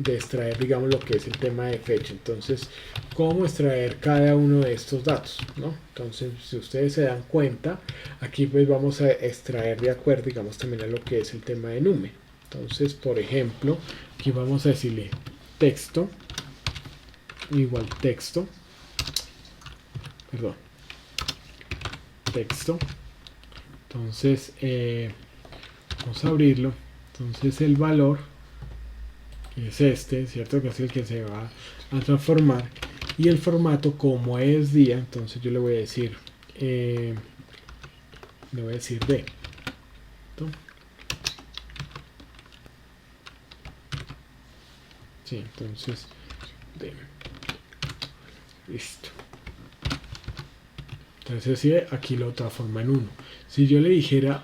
[SPEAKER 1] extraer, digamos, lo que es el tema de fecha. Entonces, ¿cómo extraer cada uno de estos datos? ¿No? Entonces, si ustedes se dan cuenta, aquí pues vamos a extraer de acuerdo, digamos, también a lo que es el tema de número. Entonces, por ejemplo, aquí vamos a decirle texto, igual texto, perdón, texto. Entonces, vamos a abrirlo. Entonces, el valor es ¿cierto? Que es el que se va a transformar. Y el formato, como es día, entonces yo le voy a decir, D. ¿Listo? Sí, entonces, D. Listo. Entonces, sí, aquí lo transforma en 1. Si yo le dijera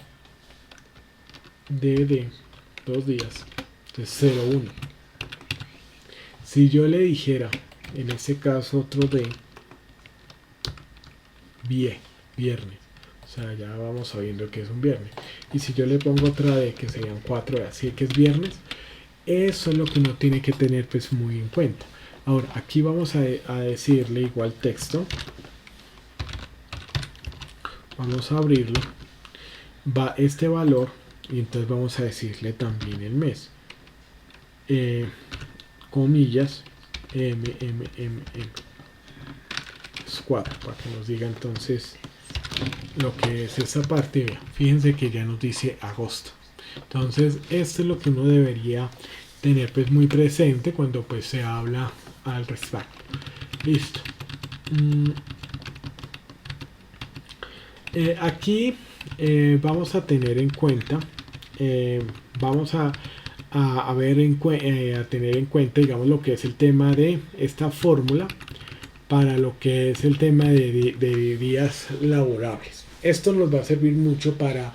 [SPEAKER 1] D, 2 días, entonces 0, 1. Si yo le dijera, en este caso otro D, viernes, o sea, ya vamos sabiendo que es un viernes. Y si yo le pongo otra D, que serían 4D, así que es viernes, eso es lo que uno tiene que tener pues muy en cuenta. Ahora, aquí vamos a decirle igual texto. Vamos a abrirlo. Va este valor y entonces vamos a decirle también el mes. Comillas M es 4 para que nos diga entonces lo que es esta parte. Fíjense que ya nos dice agosto. Entonces esto es lo que uno debería tener pues muy presente cuando pues se habla al respecto. Listo. Aquí vamos a tener en cuenta eh, vamos a ver a tener en cuenta, digamos, lo que es el tema de esta fórmula para lo que es el tema de días laborables. Esto nos va a servir mucho para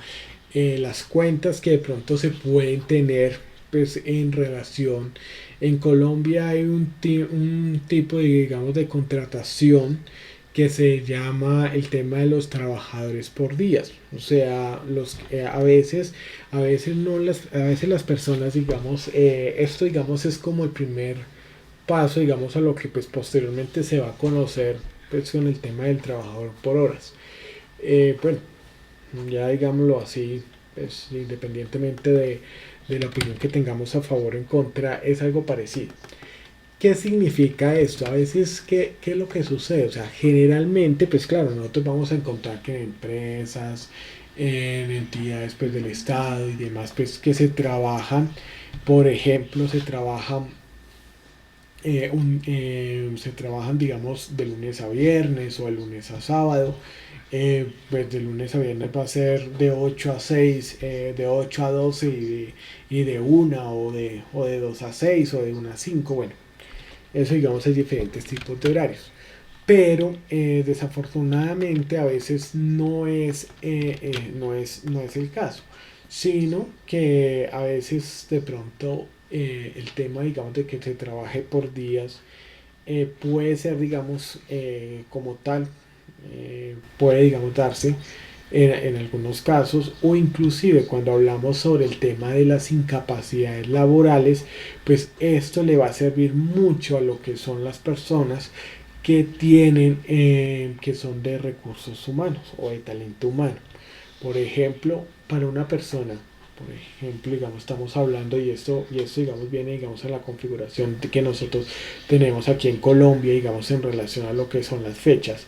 [SPEAKER 1] las cuentas que de pronto se pueden tener, pues, en relación. En Colombia hay un tipo de, digamos, de contratación que se llama el tema de los trabajadores por días. O sea, a veces las personas, digamos, esto, digamos, es como el primer paso, digamos, a lo que pues posteriormente se va a conocer, pues, con el tema del trabajador por horas. Bueno, ya digámoslo así, pues, independientemente de la opinión que tengamos a favor o en contra, es algo parecido. ¿Qué significa esto? A veces, ¿qué es lo que sucede? O sea, generalmente, pues claro, nosotros vamos a encontrar que en empresas, en entidades, pues, del Estado y demás, pues, que se trabajan, por ejemplo, se trabajan, digamos, de lunes a viernes o de lunes a sábado. Pues de lunes a viernes va a ser de 8 a 6, de 8 a 12 y de 1 o de 2 a 6 o de 1 a 5. Bueno, eso, digamos, hay diferentes tipos de horarios. Pero desafortunadamente a veces no es el caso, sino que a veces de pronto el tema, digamos, de que se trabaje por días puede ser, digamos, como tal, puede, digamos, darse en algunos casos, o inclusive cuando hablamos sobre el tema de las incapacidades laborales, pues esto le va a servir mucho a lo que son las personas que son de recursos humanos o de talento humano. Por ejemplo, para una persona, por ejemplo, digamos, estamos hablando, y esto, digamos, viene, digamos, a la configuración que nosotros tenemos aquí en Colombia, digamos, en relación a lo que son las fechas.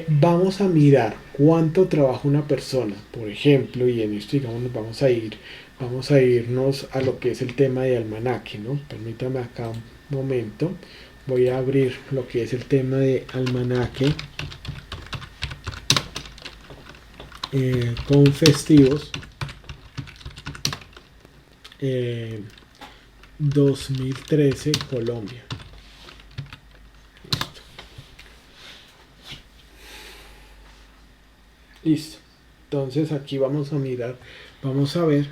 [SPEAKER 1] Vamos a mirar cuánto trabaja una persona, por ejemplo, y en esto, digamos, vamos a irnos a lo que es el tema de almanaque, ¿no? Permítame acá un momento. Voy a abrir lo que es el tema de almanaque con festivos. 2013 Colombia. Listo. Entonces aquí vamos a mirar, vamos a ver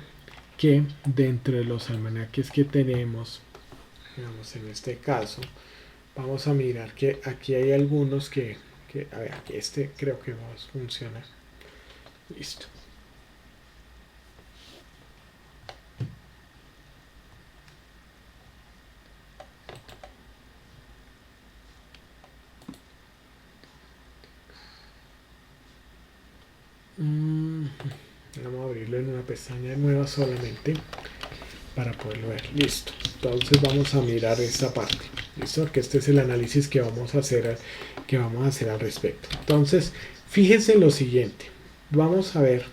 [SPEAKER 1] que dentro de los almanaques que tenemos, digamos, en este caso, vamos a mirar que aquí hay algunos a ver, aquí este creo que va a funcionar. Listo. Vamos a abrirlo en una pestaña nueva solamente para poderlo ver. Listo. Entonces vamos a mirar esta parte. Listo, que este es el análisis que vamos a hacer al respecto. Entonces, fíjense en lo siguiente. Vamos a ver.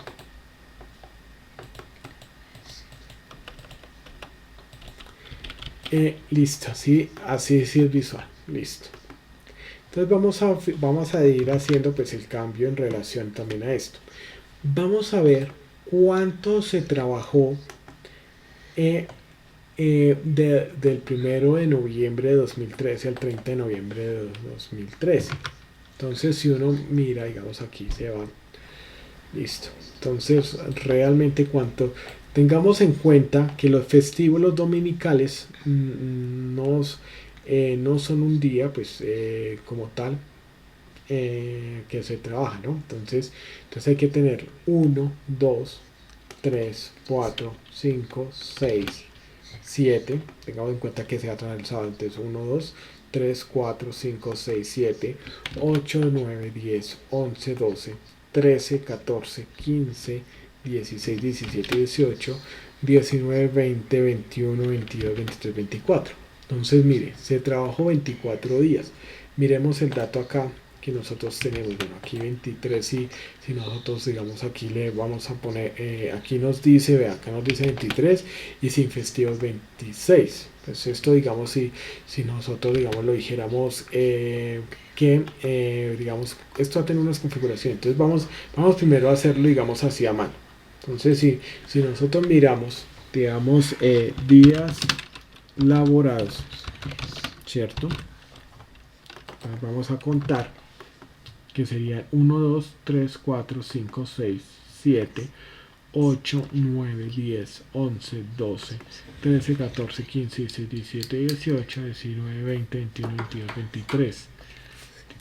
[SPEAKER 1] Listo, así sí es visual. Listo. Entonces vamos a ir haciendo, pues, el cambio en relación también a esto. Vamos a ver cuánto se trabajó del 1 de noviembre de 2013 al 30 de noviembre de 2013. Entonces, si uno mira, digamos, aquí se va. Listo. Entonces, realmente cuánto. Tengamos en cuenta que los festivos, los dominicales, no son un día, pues, como tal, que se trabaja, ¿no? Entonces hay que tener 1, 2, 3, 4, 5, 6, 7. Tengamos en cuenta que se va a trabajar el sábado. Entonces 1, 2, 3, 4, 5, 6, 7, 8, 9, 10, 11, 12, 13, 14, 15, 16, 17, 18, 19, 20, 21, 22, 23, 24. Entonces, mire, se trabajó 24 días. Miremos el dato acá que nosotros tenemos. Bueno, aquí 23, si nosotros, digamos, aquí le vamos a poner, aquí nos dice, vea, acá nos dice 23 y sin festivos 26. Pues esto, digamos, si nosotros, digamos, lo dijéramos, digamos, esto va a tener unas configuraciones. Entonces vamos primero a hacerlo, digamos, así a mano. Entonces, si nosotros miramos, digamos, días laborados, ¿cierto? Entonces vamos a contar que serían 1, 2, 3, 4, 5, 6, 7, 8, 9, 10, 11, 12, 13, 14, 15, 16, 17, 18, 19, 20, 21, 22, 23,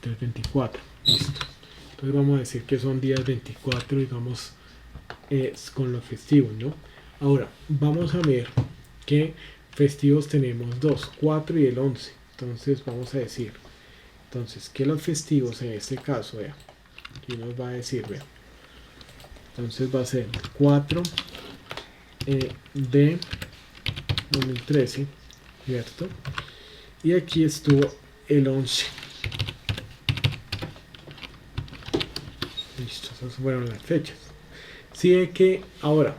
[SPEAKER 1] 23, 24. Listo. Entonces vamos a decir que son días 24, digamos, con los festivos, ¿no? Ahora, vamos a ver qué festivos tenemos: 2, 4 y el 11. Entonces vamos a decir, entonces, que los festivos en este caso, vea, aquí nos va a decir, vea, entonces va a ser 4 de 2013, ¿cierto? Y aquí estuvo el 11. Listo, esas fueron las fechas. Sí, que ahora,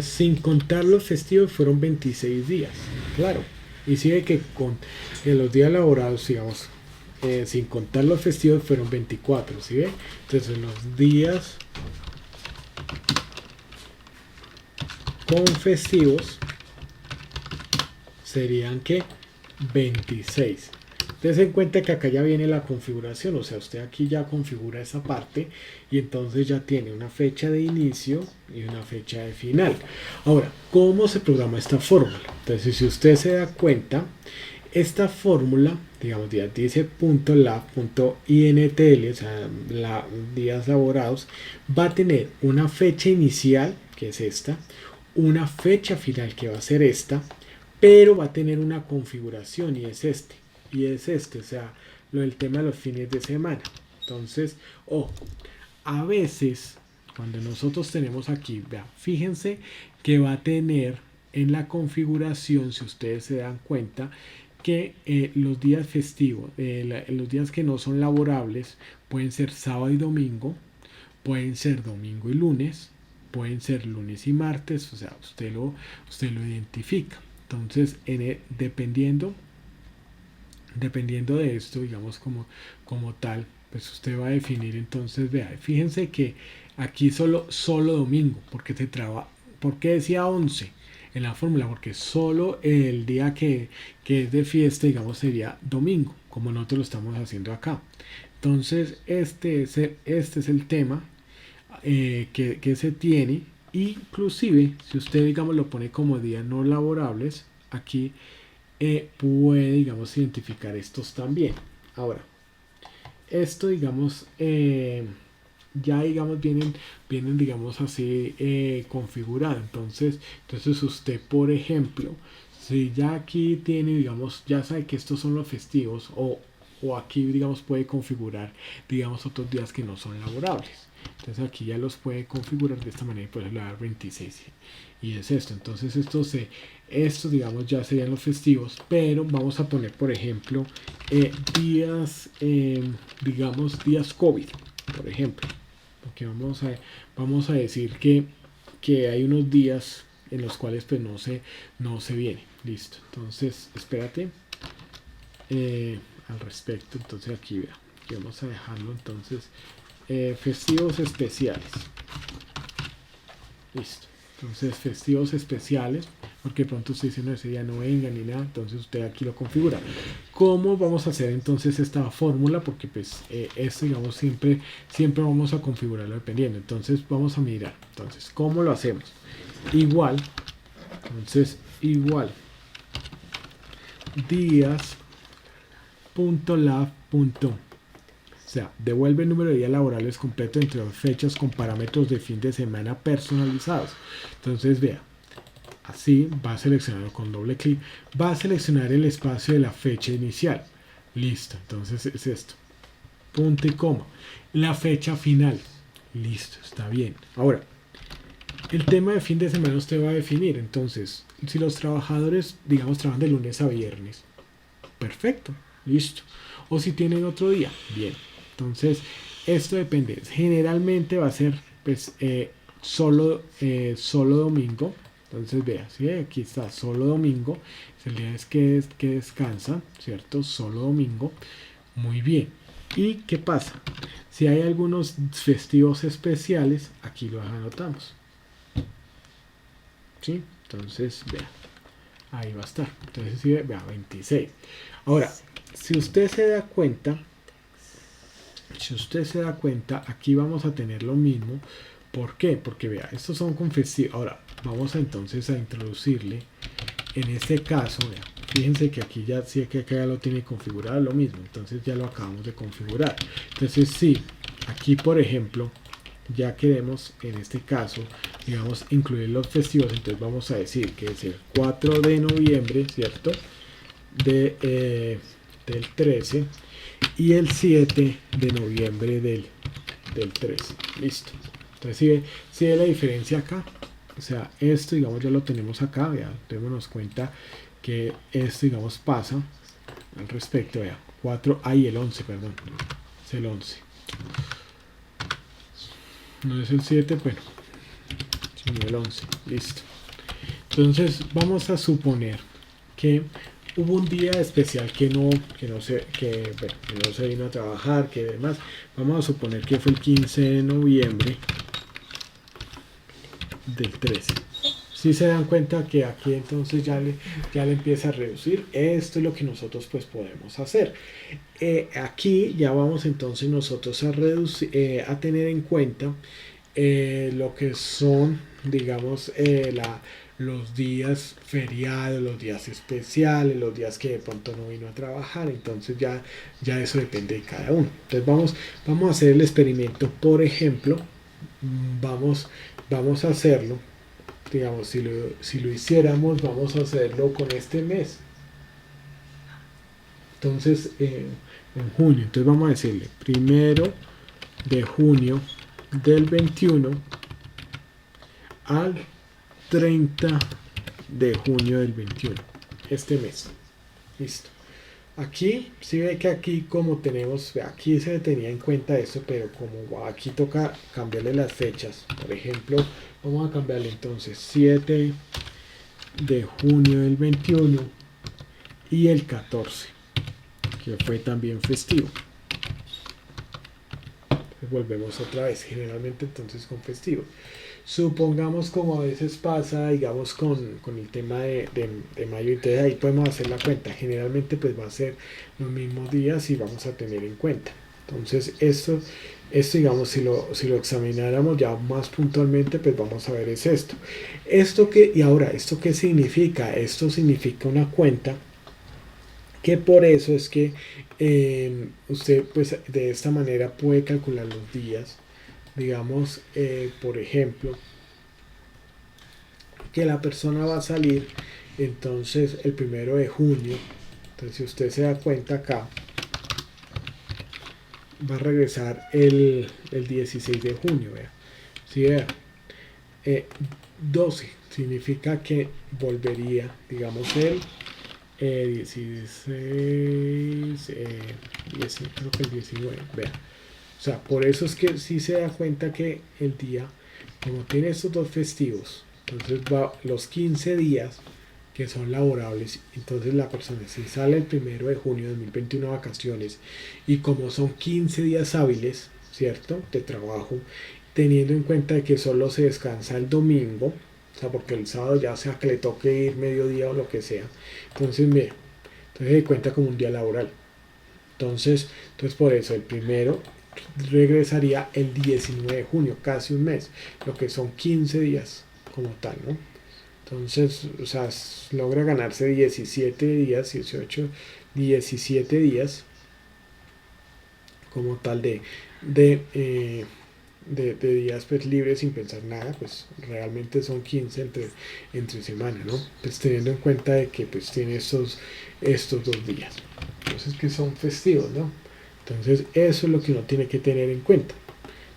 [SPEAKER 1] sin contar los festivos, fueron 26 días, claro. Y sigue que con los días laborados, digamos, sin contar los festivos, fueron 24, ¿sí ve? Entonces los días con festivos serían que 26. Entonces en cuenta que acá ya viene la configuración, o sea, usted aquí ya configura esa parte y entonces ya tiene una fecha de inicio y una fecha de final. Ahora, ¿cómo se programa esta fórmula? Entonces, si usted se da cuenta, esta fórmula, digamos, ya dice .lab.intl, o sea, días laborados, va a tener una fecha inicial, que es esta, una fecha final, que va a ser esta, pero va a tener una configuración y es este. Y es este, o sea, lo del tema de los fines de semana. Entonces, a veces, cuando nosotros tenemos aquí, vea, fíjense que va a tener en la configuración, si ustedes se dan cuenta, que los días festivos, los días que no son laborables, pueden ser sábado y domingo, pueden ser domingo y lunes, pueden ser lunes y martes, o sea, usted lo identifica. Entonces, dependiendo de esto, digamos como tal, pues usted va a definir. Entonces, vea, fíjense que aquí solo domingo, porque ¿por qué decía 11 en la fórmula? Porque solo el día que es de fiesta, digamos, sería domingo, como nosotros lo estamos haciendo acá. Entonces, este es el tema que se tiene. Inclusive, si usted, digamos, lo pone como días no laborables, aquí puede, digamos, identificar estos también. Ahora, esto, digamos, ya, digamos, vienen digamos, así configurado. Entonces usted, por ejemplo, si ya aquí tiene, digamos, ya sabe que estos son los festivos, o aquí, digamos, puede configurar, digamos, otros días que no son laborables. Entonces aquí ya los puede configurar de esta manera y puede dar 26 y es esto. Entonces estos, digamos, ya serían los festivos, pero vamos a poner, por ejemplo, días, digamos, días COVID, por ejemplo, porque vamos a decir que hay unos días en los cuales pues no se viene. Listo. Entonces, espérate, al respecto. Entonces aquí vea, que vamos a dejarlo entonces festivos especiales. Listo. Entonces, festivos especiales, porque pronto usted dice, no, ese día no venga ni nada, entonces usted aquí lo configura. ¿Cómo vamos a hacer entonces esta fórmula? Porque pues esto, digamos, siempre vamos a configurarlo dependiendo. Entonces vamos a mirar, entonces, ¿cómo lo hacemos? Igual, entonces, igual, días.lab. O sea, devuelve el número de días laborables completo entre dos fechas con parámetros de fin de semana personalizados. Entonces, vea, así va a seleccionar con doble clic, va a seleccionar el espacio de la fecha inicial. Listo, entonces es esto. Punto y coma. La fecha final. Listo, está bien. Ahora, el tema de fin de semana usted va a definir. Entonces, si los trabajadores, digamos, trabajan de lunes a viernes, perfecto, listo. O si tienen otro día, bien. Entonces, esto depende. Generalmente va a ser pues solo domingo. Entonces, vea, ¿sí? Aquí está, solo domingo. Es el día que descansa, ¿cierto? Solo domingo. Muy bien. ¿Y qué pasa? Si hay algunos festivos especiales, aquí los anotamos. ¿Sí? Entonces, vea, ahí va a estar. Entonces, sí, vea, 26. Ahora, si usted se da cuenta, aquí vamos a tener lo mismo. ¿Por qué? Porque vea, estos son con festivos. Ahora, vamos entonces a introducirle, en este caso, vea, fíjense que aquí ya, sí que acá ya lo tiene configurado lo mismo. Entonces ya lo acabamos de configurar. Entonces, sí, aquí por ejemplo, ya queremos en este caso, digamos, incluir los festivos. Entonces vamos a decir que es el 4 de noviembre, ¿cierto? Del 13 y el 7 de noviembre del 13. Listo. Entonces, si ve la diferencia acá. O sea, esto, digamos, ya lo tenemos acá. Vean, démonos cuenta que esto, digamos, pasa al respecto. Vean, 4, ahí el 11, perdón. Es el 11. No es el 7, bueno, sino el 11. Listo. Entonces, vamos a suponer que hubo un día especial bueno, que no se vino a trabajar, que demás. Vamos a suponer que fue el 15 de noviembre del 13. Si se dan cuenta que aquí entonces ya le empieza a reducir. Esto es lo que nosotros pues podemos hacer. Aquí ya vamos entonces nosotros a reducir, a tener en cuenta lo que son, digamos, los días feriados, los días especiales, los días que de pronto no vino a trabajar. Entonces ya eso depende de cada uno. Entonces vamos a hacer el experimento. Por ejemplo, vamos a hacerlo, digamos, si lo hiciéramos, vamos a hacerlo con este mes. Entonces, en junio, entonces vamos a decirle 1 de junio del 21 al 30 de junio del 21, este mes. Listo. Aquí, si ve que aquí como tenemos, aquí se tenía en cuenta esto, pero como aquí toca cambiarle las fechas. Por ejemplo, vamos a cambiarle entonces 7 de junio del 21 y el 14, que fue también festivo. Entonces volvemos otra vez, generalmente entonces con festivo. Supongamos, como a veces pasa, digamos, con el tema de mayo, entonces ahí podemos hacer la cuenta. Generalmente pues va a ser los mismos días y vamos a tener en cuenta. Entonces esto digamos, si lo examináramos ya más puntualmente, pues vamos a ver es esto. Y ahora, ¿esto qué significa? Esto significa una cuenta que por eso es que usted pues de esta manera puede calcular los días. Digamos, por ejemplo, que la persona va a salir entonces el 1 de junio. Entonces, si usted se da cuenta acá, va a regresar el 16 de junio. Vea. Si vea, 12 significa que volvería, digamos, el 16, creo que el 19. Vea. O sea, por eso es que si se da cuenta que el día, como tiene estos dos festivos, entonces va los 15 días que son laborables. Entonces la persona, si sale el 1 de junio de 2021 a vacaciones y como son 15 días hábiles, ¿cierto? De trabajo, teniendo en cuenta de que solo se descansa el domingo, o sea, porque el sábado ya sea que le toque ir mediodía o lo que sea, entonces se cuenta como un día laboral. Entonces por eso el primero regresaría el 19 de junio, casi un mes, lo que son 15 días como tal, ¿no? Entonces, o sea, logra ganarse 17 días, 18, 17 días como tal de días pues, libres sin pensar nada, pues realmente son 15 entre semana, ¿no? Pues teniendo en cuenta de que pues tiene estos 2 días. Entonces que son festivos, ¿no? Entonces eso es lo que uno tiene que tener en cuenta.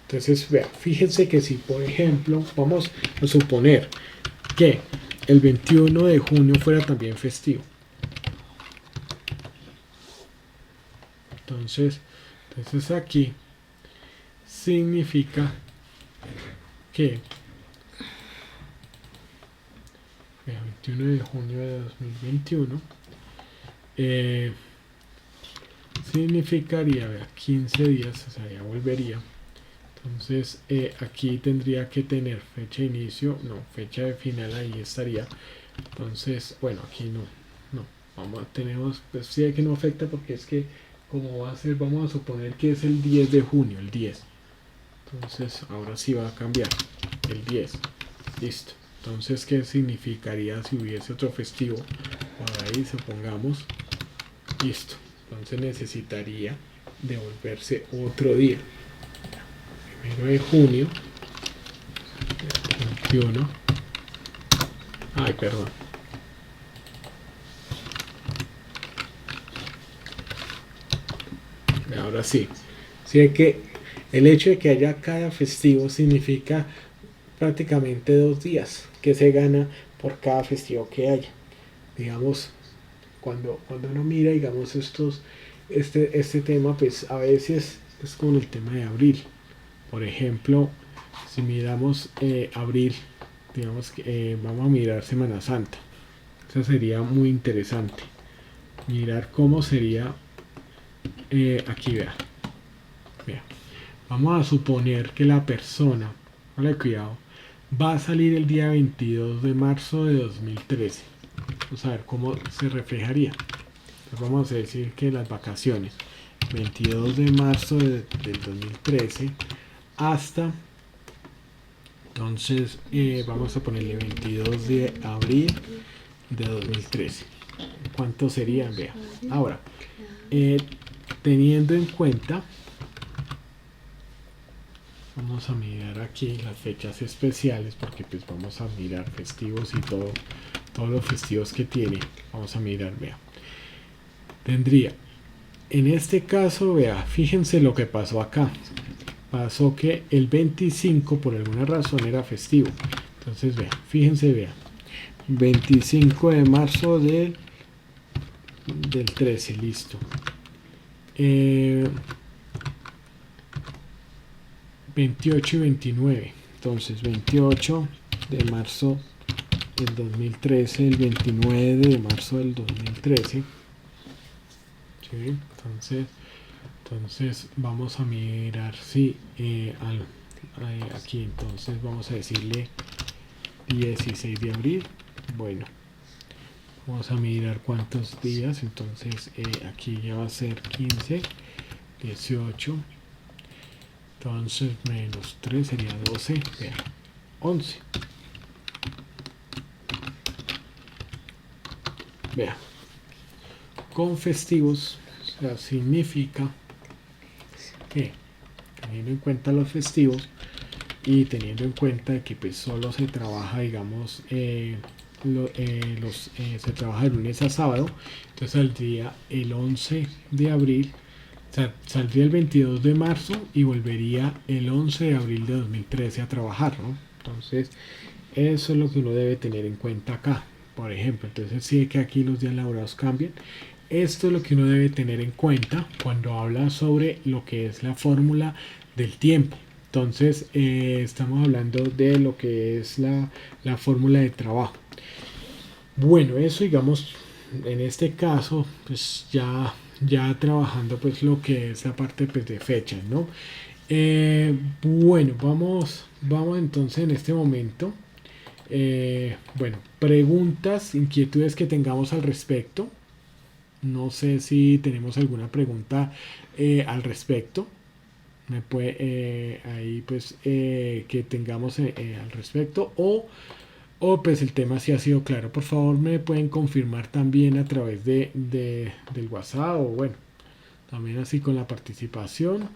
[SPEAKER 1] Entonces, vea, fíjense que si por ejemplo vamos a suponer que el 21 de junio fuera también festivo. Entonces aquí significa que el 21 de junio de 2021 significaría, vea, 15 días, o sea, ya volvería. Entonces aquí tendría que tener fecha de inicio, no, fecha de final, ahí estaría. Entonces, bueno, aquí no, no, tenemos, pues sí que no afecta porque es que como va a ser, vamos a suponer que es el 10 de junio, el 10. Entonces ahora sí va a cambiar, el 10, listo. Entonces, ¿qué significaría si hubiese otro festivo? Por ahí supongamos, listo. Entonces necesitaría devolverse otro día. 1 de junio, 21. Ay, perdón. Ahora sí. Sí, que el hecho de que haya cada festivo significa prácticamente 2 días que se gana por cada festivo que haya. Digamos, cuando uno mira, digamos, este tema, pues a veces es con el tema de abril. Por ejemplo, si miramos abril, digamos que vamos a mirar Semana Santa. Eso sería muy interesante. Mirar cómo sería aquí, vea. Vamos a suponer que la persona, vale, cuidado, va a salir el día 22 de marzo de 2013. Vamos a ver cómo se reflejaría. Entonces vamos a decir que las vacaciones, 22 de marzo del 2013 hasta, entonces vamos a ponerle 22 de abril de 2013. ¿Cuánto sería? Vea. Ahora, teniendo en cuenta, vamos a mirar aquí las fechas especiales porque pues vamos a mirar festivos y todos los festivos que tiene. Vamos a mirar, vea. Tendría, en este caso, vea, fíjense lo que pasó acá. Pasó que el 25 por alguna razón era festivo. Entonces, vea, fíjense, vea. 25 de marzo del 13, listo. 28 y 29. Entonces, 28 de marzo del 2013, el 29 de marzo del 2013. ¿Sí? Entonces vamos a mirar si aquí, entonces vamos a decirle 16 de abril. Bueno, vamos a mirar cuántos días. Entonces aquí ya va a ser 15, 18. Entonces menos 3 sería 12. Vea, 11. Vea, con festivos, o sea, significa que teniendo en cuenta los festivos y teniendo en cuenta que pues solo se trabaja, digamos, se trabaja de lunes a sábado, entonces saldría el 11 de abril, o sea, saldría el 22 de marzo y volvería el 11 de abril de 2013 a trabajar, ¿no? Entonces eso es lo que uno debe tener en cuenta acá, por ejemplo. Entonces sí que aquí los días laborados cambian. Esto es lo que uno debe tener en cuenta cuando habla sobre lo que es la fórmula del tiempo. Entonces estamos hablando de lo que es la fórmula de trabajo. Bueno, eso digamos, en este caso, pues ya trabajando pues lo que es la parte pues, de fechas, ¿no? Bueno, vamos entonces en este momento. Bueno, preguntas, inquietudes que tengamos al respecto. No sé si tenemos alguna pregunta al respecto. Me puede ahí pues que tengamos al respecto o pues el tema sí ha sido claro. Por favor me pueden confirmar también a través del WhatsApp o bueno, también así con la participación.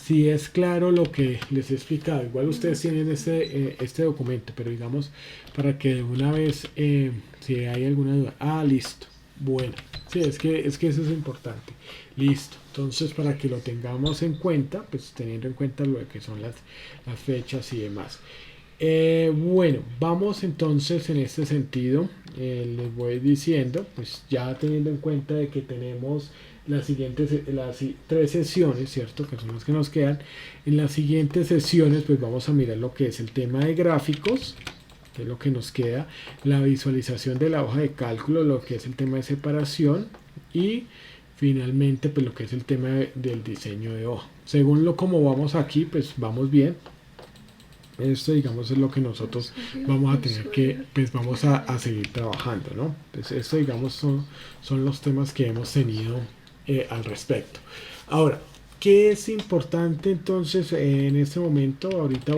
[SPEAKER 1] Si es claro lo que les he explicado, igual ustedes tienen este documento, pero digamos para que de una vez si hay alguna duda. Listo. Bueno, sí, es que eso es importante. Listo. Entonces, para que lo tengamos en cuenta, pues teniendo en cuenta lo que son las fechas y demás. Bueno, vamos entonces en este sentido, les voy diciendo, pues ya teniendo en cuenta de que tenemos las 3 sesiones, ¿cierto? Que son las que nos quedan. En las siguientes sesiones, pues vamos a mirar lo que es el tema de gráficos, que es lo que nos queda, la visualización de la hoja de cálculo, lo que es el tema de separación y finalmente pues lo que es el tema del diseño de hoja. Según lo como vamos aquí, pues vamos bien. Esto digamos es lo que nosotros vamos a tener que, pues vamos a seguir trabajando, ¿no? Pues esto digamos son los temas que hemos tenido al respecto. Ahora, ¿qué es importante entonces en este momento? Ahorita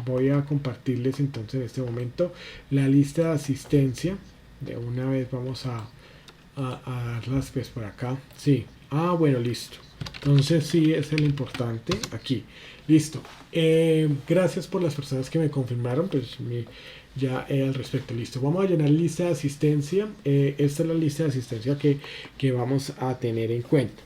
[SPEAKER 1] voy a compartirles entonces en este momento la lista de asistencia. De una vez vamos a darlas pues por acá. Sí, bueno, listo. Entonces sí, es el importante aquí. Listo. Gracias por las personas que me confirmaron, pues ya al respecto. Listo. Vamos a llenar lista de asistencia. Esta es la lista de asistencia que vamos a tener en cuenta.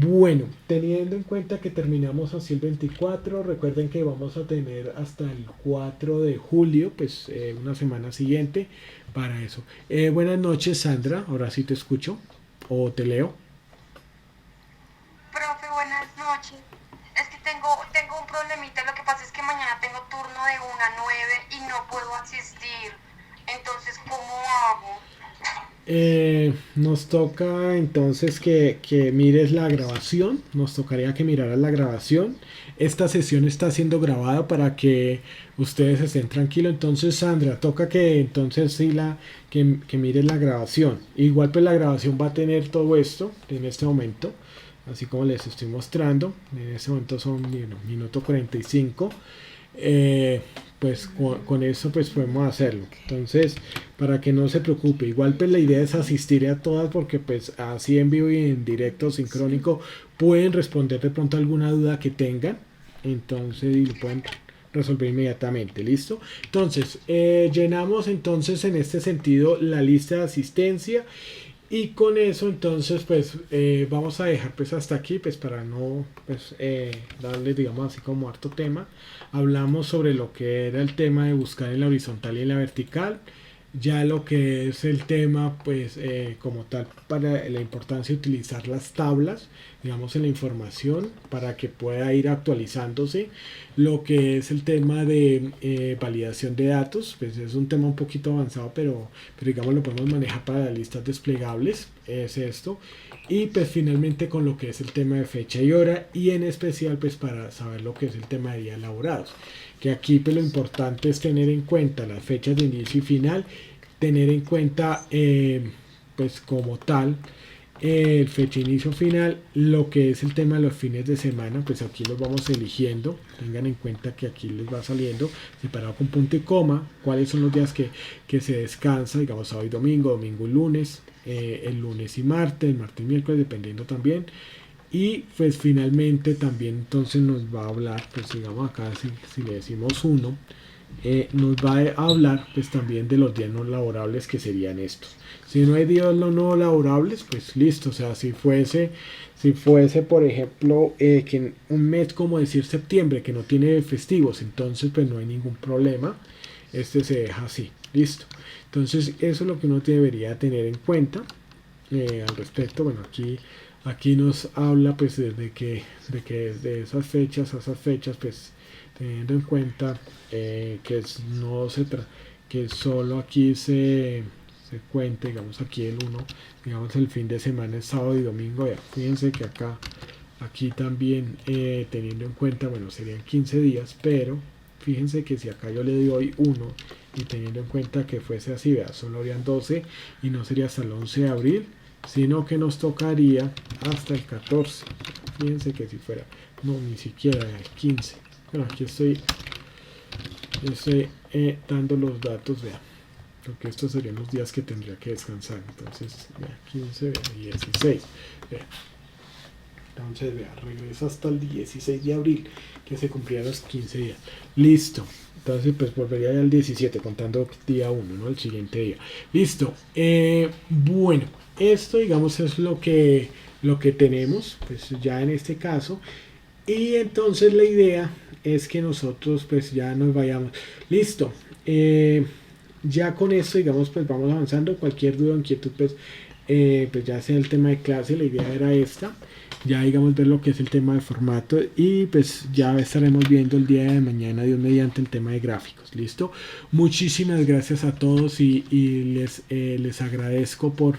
[SPEAKER 1] Bueno, teniendo en cuenta que terminamos así el 24, recuerden que vamos a tener hasta el 4 de julio, pues una semana siguiente para eso. Buenas noches, Sandra. Ahora sí te escucho o te leo.
[SPEAKER 2] Profe, buenas noches. Es que tengo un problemita. Lo que pasa es que mañana tengo turno de 1 a 9 y no puedo asistir. Entonces, ¿cómo hago?
[SPEAKER 1] Nos toca entonces que mires la grabación. Nos tocaría que miraras la grabación. Esta sesión está siendo grabada para que ustedes estén tranquilos. Entonces, Sandra, toca que entonces sí que mires la grabación. Igual pues la grabación va a tener todo esto en este momento. Así como les estoy mostrando. En este momento son minuto 45. Pues con eso pues podemos hacerlo. Entonces, para que no se preocupe, igual pues la idea es asistir a todas porque pues así en vivo y en directo sincrónico pueden responder de pronto alguna duda que tengan, entonces y lo pueden resolver inmediatamente. ¿Listo? Entonces llenamos entonces en este sentido la lista de asistencia y con eso entonces pues vamos a dejar pues hasta aquí pues para no pues darle digamos así como harto tema. Hablamos sobre lo que era el tema de buscar en la horizontal y en la vertical. Ya lo que es el tema pues como tal para la importancia de utilizar las tablas digamos en la información para que pueda ir actualizándose. Lo que es el tema de validación de datos pues es un tema un poquito avanzado pero digamos lo podemos manejar para las listas desplegables, es esto. Y pues finalmente con lo que es el tema de fecha y hora y en especial pues para saber lo que es el tema de días laborados, que aquí pues lo importante es tener en cuenta las fechas de inicio y final, tener en cuenta pues como tal el fecha inicio final, lo que es el tema de los fines de semana, pues aquí los vamos eligiendo, tengan en cuenta que aquí les va saliendo separado con punto y coma, cuáles son los días que se descansa, digamos sábado y domingo, domingo y lunes, el lunes y martes y miércoles, dependiendo también. Y pues finalmente también entonces nos va a hablar, pues digamos acá si le decimos 1, nos va a hablar pues también de los días no laborables que serían estos. Si no hay días no laborables, pues listo, o sea, si fuese por ejemplo que un mes como decir septiembre que no tiene festivos, entonces pues no hay ningún problema, este se deja así, listo. Entonces eso es lo que uno debería tener en cuenta al respecto. Bueno, aquí nos habla pues de esas fechas a esas fechas, pues teniendo en cuenta que solo aquí se cuente, digamos aquí el 1, digamos el fin de semana es sábado y domingo. Ya, fíjense que aquí también teniendo en cuenta, bueno, serían 15 días, pero fíjense que si acá yo le doy 1 y teniendo en cuenta que fuese así, vea, solo habrían 12 y no sería hasta el 11 de abril, sino que nos tocaría hasta el 14. Fíjense que si fuera, no, ni siquiera el 15. Bueno, aquí estoy dando los datos, vean, porque estos serían los días que tendría que descansar. Entonces, vea, 15, vea, 16. Vea. Entonces, vea, regresa hasta el 16 de abril, que se cumplían los 15 días. Listo. Entonces, pues volvería al 17, contando día 1, ¿no? El siguiente día. Listo. Bueno, esto, digamos, es lo que tenemos, pues ya en este caso. Y entonces la idea es que nosotros, pues ya nos vayamos. Listo. Ya con esto, digamos, pues vamos avanzando. Cualquier duda o inquietud, pues ya sea el tema de clase, la idea era esta. ya digamos ver lo que es el tema de formato y pues ya estaremos viendo el día de mañana Dios mediante el tema de gráficos. Listo, muchísimas gracias a todos y les agradezco por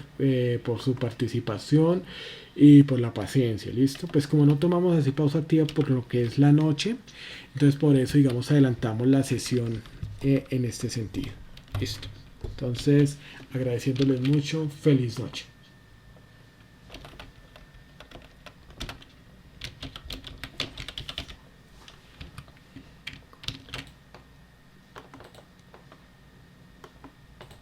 [SPEAKER 1] su participación y por la paciencia. Listo, pues como no tomamos así pausa activa por lo que es la noche, entonces por eso digamos adelantamos la sesión en este sentido. Listo, entonces agradeciéndoles mucho, feliz noche.